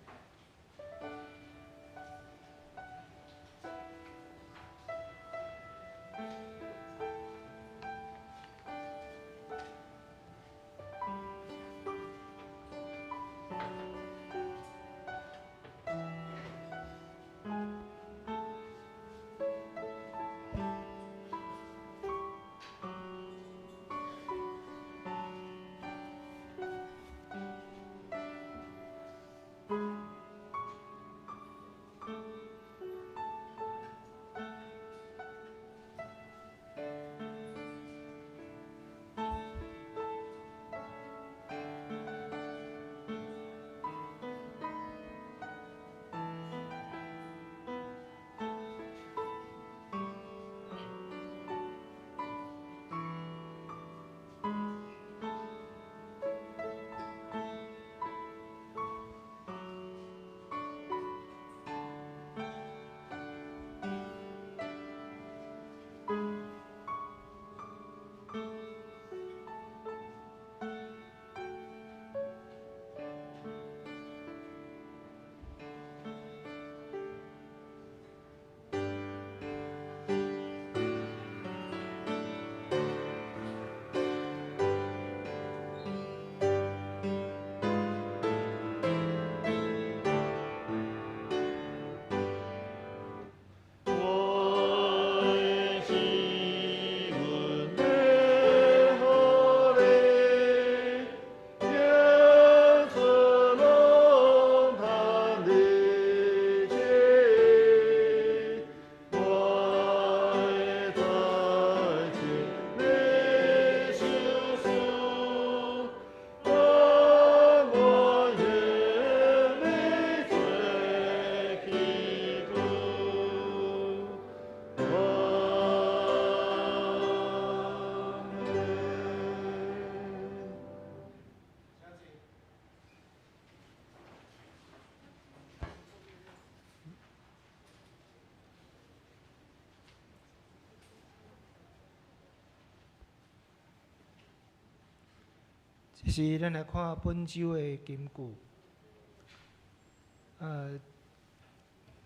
这是咱来看本周的金句。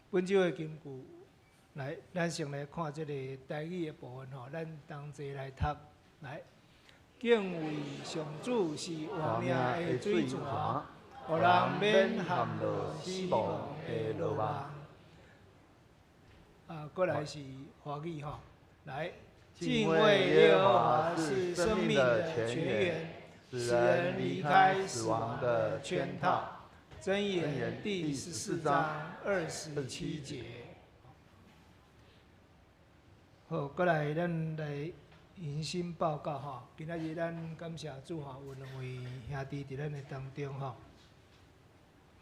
本周的金句，来，咱先来看这个台语的部分吼，咱同齐来读来。敬畏上主是活命的水泉，互人免陷落死亡的落网。过来是华语吼，来。敬畏耶和华是生命的泉源，使人离开死亡的圈套。箴言第14章27节。好，过来咱来迎新报告吼。今仔日咱感谢主吼，有2位兄弟伫咱的当中吼。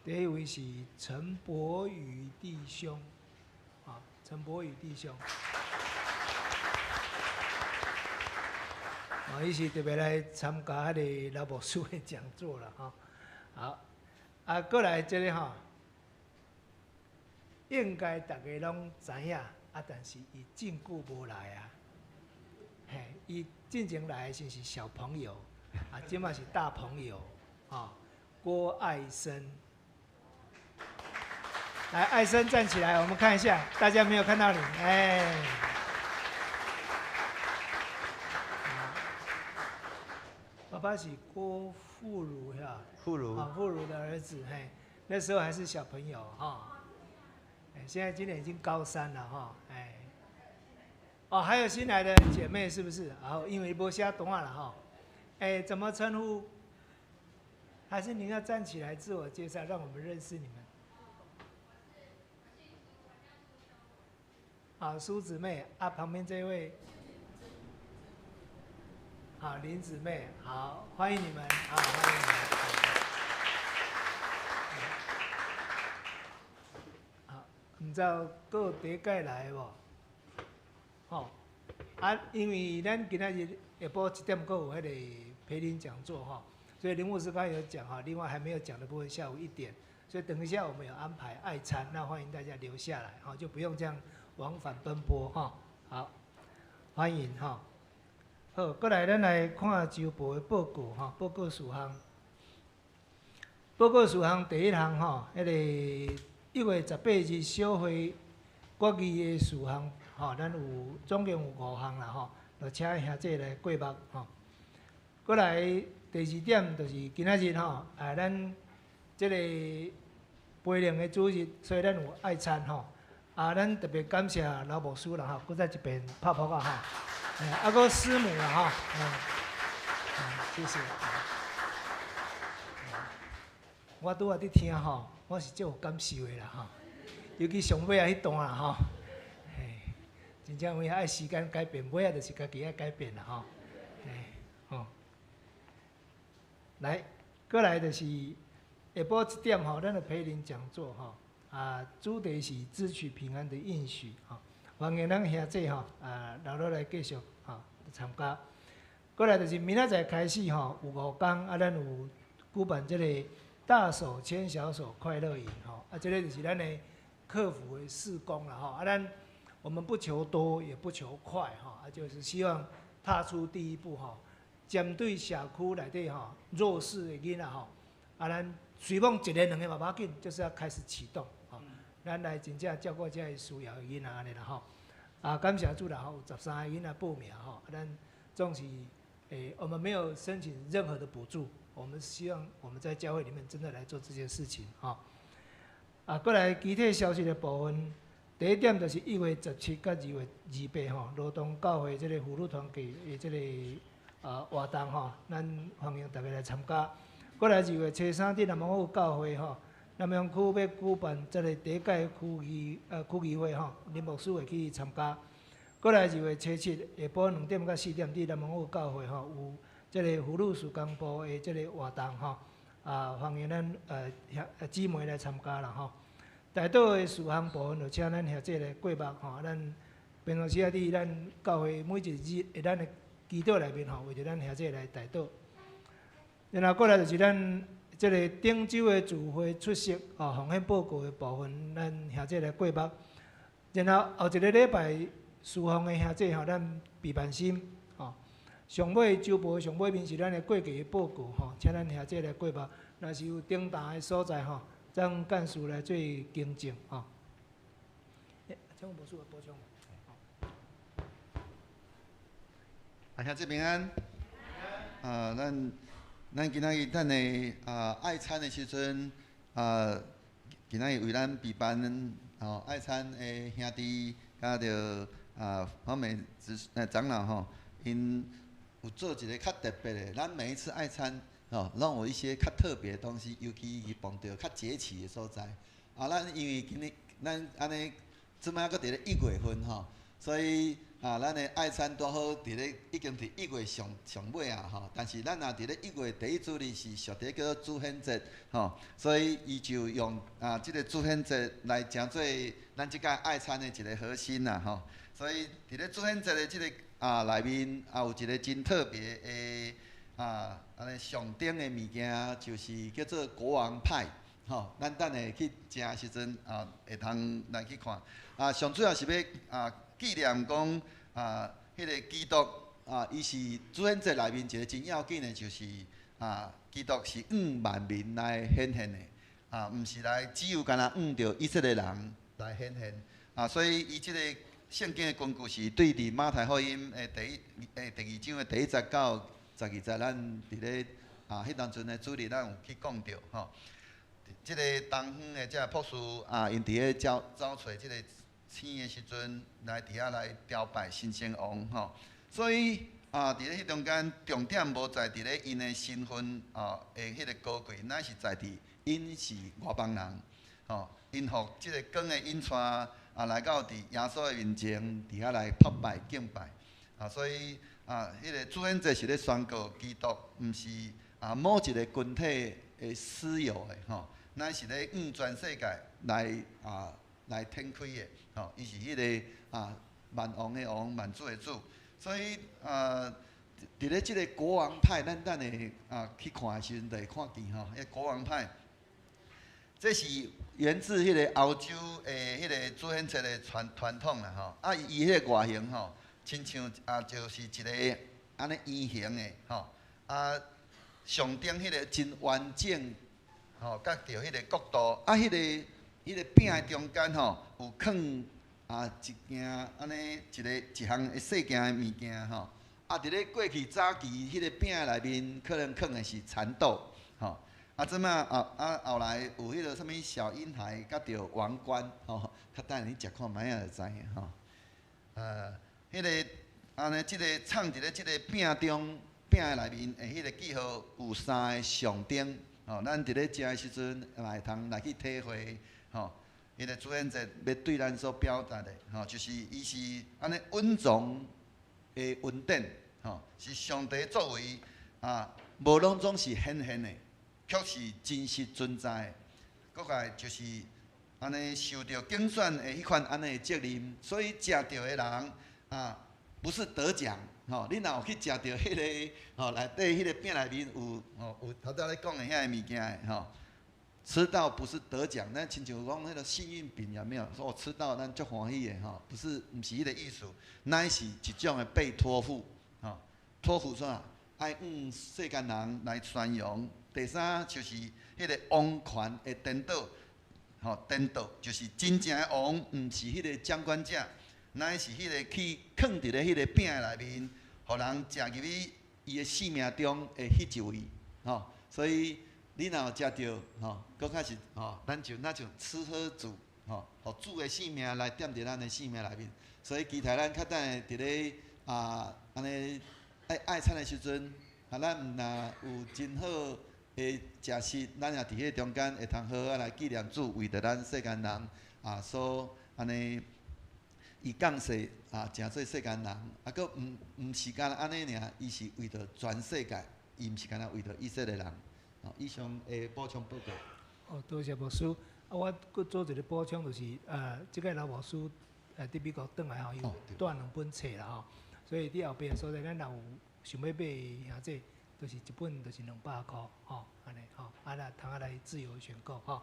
第一位是陈柏宇弟兄，陈柏宇弟兄。伊是特别来参加迄个老牧师的讲座啦，吼。好，过来这个吼，应该大家拢知影，但是伊真久无来啊。嘿，伊进前来的时是小朋友，即嘛是大朋友，郭爱生。来，爱生站起来，我们看一下，大家没有看到你，爸爸是郭富如是吧？富如的儿子，嘿，那时候还是小朋友哈，现在今年已经高3了哈，还有新来的姐妹是不是？因为没写档了哈，怎么称呼？还是您要站起来自我介绍，让我们认识你们。好，苏姊妹旁边这位。好，林姊妹，好，欢迎你们，欢迎你们。好，唔知道各有第届来无？因为咱今仔日下晡1点，有迄个培灵讲座哈，所以林牧师刚才有讲哈，另外还没有讲的部分，下午1点，所以等一下我们有安排爱餐，那欢迎大家留下来，就不用这样往返奔波哈。好，欢迎哈。好，过来咱来看周报的报告哈，报告事项。报告事项第一项吼，迄个1月18日小会国语的事项吼，咱总共有5项啦吼，就请兄弟来过目吼。过来第2点就是今仔日吼，咱这个培灵的主日，所以咱有爱餐吼。咱特别感谢老牧师啦吼，搁再一遍拍拍啊吼。搁师母啦哈，谢谢。我拄仔伫听吼，我是足有感受的啦哈，尤其上尾迄段啦吼，真正有影爱时间改变，尾就是家己爱改变啦吼，来，过来就是下晡1点吼，咱的培灵讲座吼，主题是支取平安的应许吼。欢迎咱兄弟吼，留落来继续参加。过来就是明仔载开始吼，有5天咱有举办这个大手牵小手快乐营吼，这个就是咱的克服的事工啦吼，我们不求多也不求快吼，就是希望踏出第一步吼，针对社区内底吼弱势的囡仔吼，咱随便1个2个嘛要紧，就是要开始启动。咱来真正照顾这需要的囡仔安尼啦吼，感谢主啦吼，有13个囡仔报名吼，咱总是我们没有申请任何的补助，我们希望我们在教会里面真的来做这件事情吼。过来具体消息的部分，第1点就是1月17到2月28吼，罗东教会这个妇女团契的这个活动吼，咱欢迎大家来参加。过来2月初3伫南门府教会吼。南洋区要举办这个第1届区议会吼，林牧师会去参加。过来2月初7下晡2点到4点，伫南门府教会吼有这个妇女事工部的这个活动吼，欢迎咱姊妹来参加啦吼。大道的事项部分就请咱兄弟来过目吼，咱平常时伫咱教会每一日在咱的祈祷内面吼，为着咱兄弟来大道。然后过来就是咱。这个顶周的聚会出席奉献报告的部分，咱兄弟来过目。然后后一个礼拜侍奉的兄弟吼，咱备办心上尾周报上尾面是咱的过期的报告吼，请咱兄弟来过目。若是有重大的所在吼，让干事来做更正吼。请我无事补充。兄弟平安。咱今仔日等的爱餐的时阵，今仔日为咱备办爱餐的兄弟，甲着方面长老吼，因有做一个较特别的。咱每一次爱餐拢有一些较特别的东西，尤其是碰到较节气的所在。咱因为今日咱安尼，即摆搁伫咧1月份吼，所以咱的爱餐拄好伫咧已经伫1月上尾啊吼。但是咱若伫咧1月第一主日是属地叫做主显节吼，所以伊就用即个主显节来诚做咱即届爱餐的一个核心啦吼。所以伫咧主显节的即个内面有一个真特别的安尼上顶的物件，就是叫做国王派吼。咱等下去食的时阵会通来去看。上主要是要纪念讲迄个基督伊是主显节内面一个真要紧的，就是基督是万民来显现的毋是来只有干那着以色列人来显现所以伊即个圣经的根据是对伫马太福音的第2章的第1节到12节，咱伫咧迄当阵的主日，咱有去讲到吼。即个东方的遮博士因伫咧找找即个星的时阵，来伫遐来雕拜新生王吼。所以伫咧迄中间重点无在伫咧因的身份的迄个高贵，乃是在伫因是外邦人吼。因互即个光的引带来到伫耶稣的面前，伫遐来叩拜敬拜所以迄个主显节是咧宣告基督毋是某一个群体的私有的吼，乃是咧全世界来天开的吼。伊是迄个万王的王，万主的主。所以伫咧即个国王派，咱等下去看的时阵，就会看见吼，迄国王派。这是源自迄个欧洲诶，迄个主显节的传统啦吼。伊迄个外形吼，亲像就是一个安尼圆形的吼。上顶迄个真完整吼，甲着迄个角度。迄个饼的中间吼，有放一件安尼一项会细件的物件吼。伫咧过去早期迄个饼内面，可能放的是蚕豆吼。即摆后来有迄个什物小婴孩，甲着王冠吼，较等下你食看卖啊就知影吼。迄个安尼，即个藏伫咧即个饼中，饼的内面迄个记号有3个象征吼。咱伫咧食的时阵，嘛会通来去体会吼。迄个主显节要对咱所表达的吼，就是伊是安尼稳重的稳定吼，是上帝作为无拢总是显现的。却是真实存在，搁个就是安尼受到竞选的迄款安尼的责任，所以食到的人不是得奖吼。你若有去食到迄个内底迄个饼内面有头拄咧讲的遐个物件吼，吃到不是得奖，咱亲像讲迄个幸运饼有没有？说我吃到咱足欢喜的吼，毋是迄个意思，乃是一种的被托付吼，托付啥？爱世间人来宣扬。第三就是迄个王权的颠倒，颠倒就是真正的王，毋是迄个掌管者，乃是迄个去放伫咧迄个饼内面，互人食入去伊的性命中的迄一位，所以你若有食到，搁较是咱就那种吃喝主，互主的性命来踮伫咱的性命内面，所以期待咱较等下伫咧安尼爱餐的时阵，咱若有真好。食食，咱也伫迄中间会通好好来纪念主为着咱世间人所安尼伊降世诚做世间人，搁毋是干安尼尔，伊是为着全世界，伊毋是干那为着以色列人。以上会补充报告。多谢牧师。我搁做一个补充，就是即个老牧师伫美国转来吼，伊带2本册啦吼，所以伫后壁所在，咱若有想要买兄弟。就是一本，就是200块，安尼啦，通来自由选购，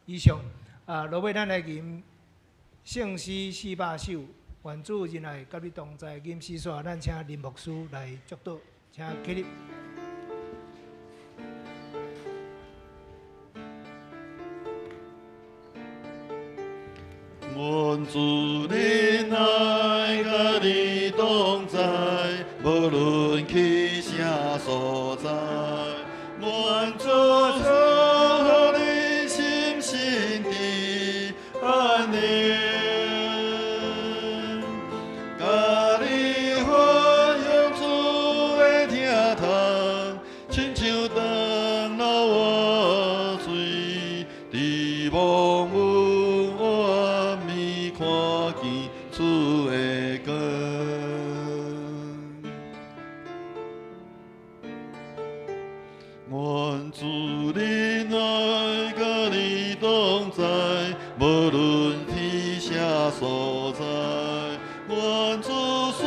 以上，落尾咱来吟圣诗400首，愿主仁爱甲你同在，吟诗煞，咱请林牧师来祝祷。请起立。愿主怜爱，甲你同在，无论去啥所在。愿主祝你心身地安宁，甲你分享主的疼痛，亲像长老活水，伫梦有暗暝看见主的光。愿主怜爱，甲你同在，无论去啥所在。愿主赐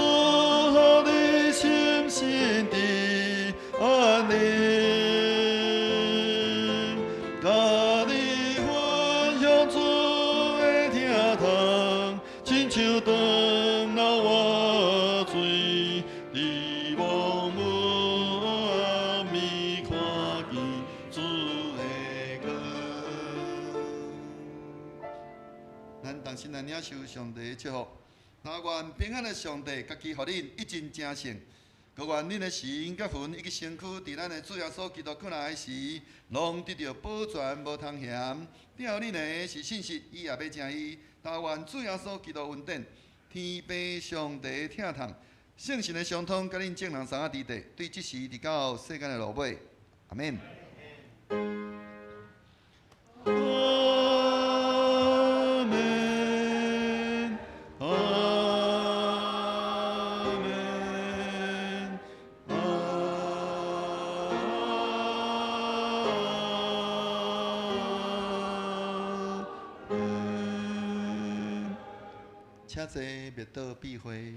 予你心身地安宁，甲你分享主的疼痛，亲像长老活水，伫梦有暗暝看见主的光。咱同心来领受上帝的祝福，但愿平安的上帝家己予恁一真正胜。各愿恁的心、甲魂以及身躯，伫咱的主耶稣基督过来时，拢得到保全无通嫌。了恁的是信实，伊也要正义。但愿主耶稣基督恩典、天父上帝的疼痛、圣神的相通，甲恁众人三下伫地，对即时直到世间的落尾。阿免。阿门，阿门，阿门。请坐，灭道避讳。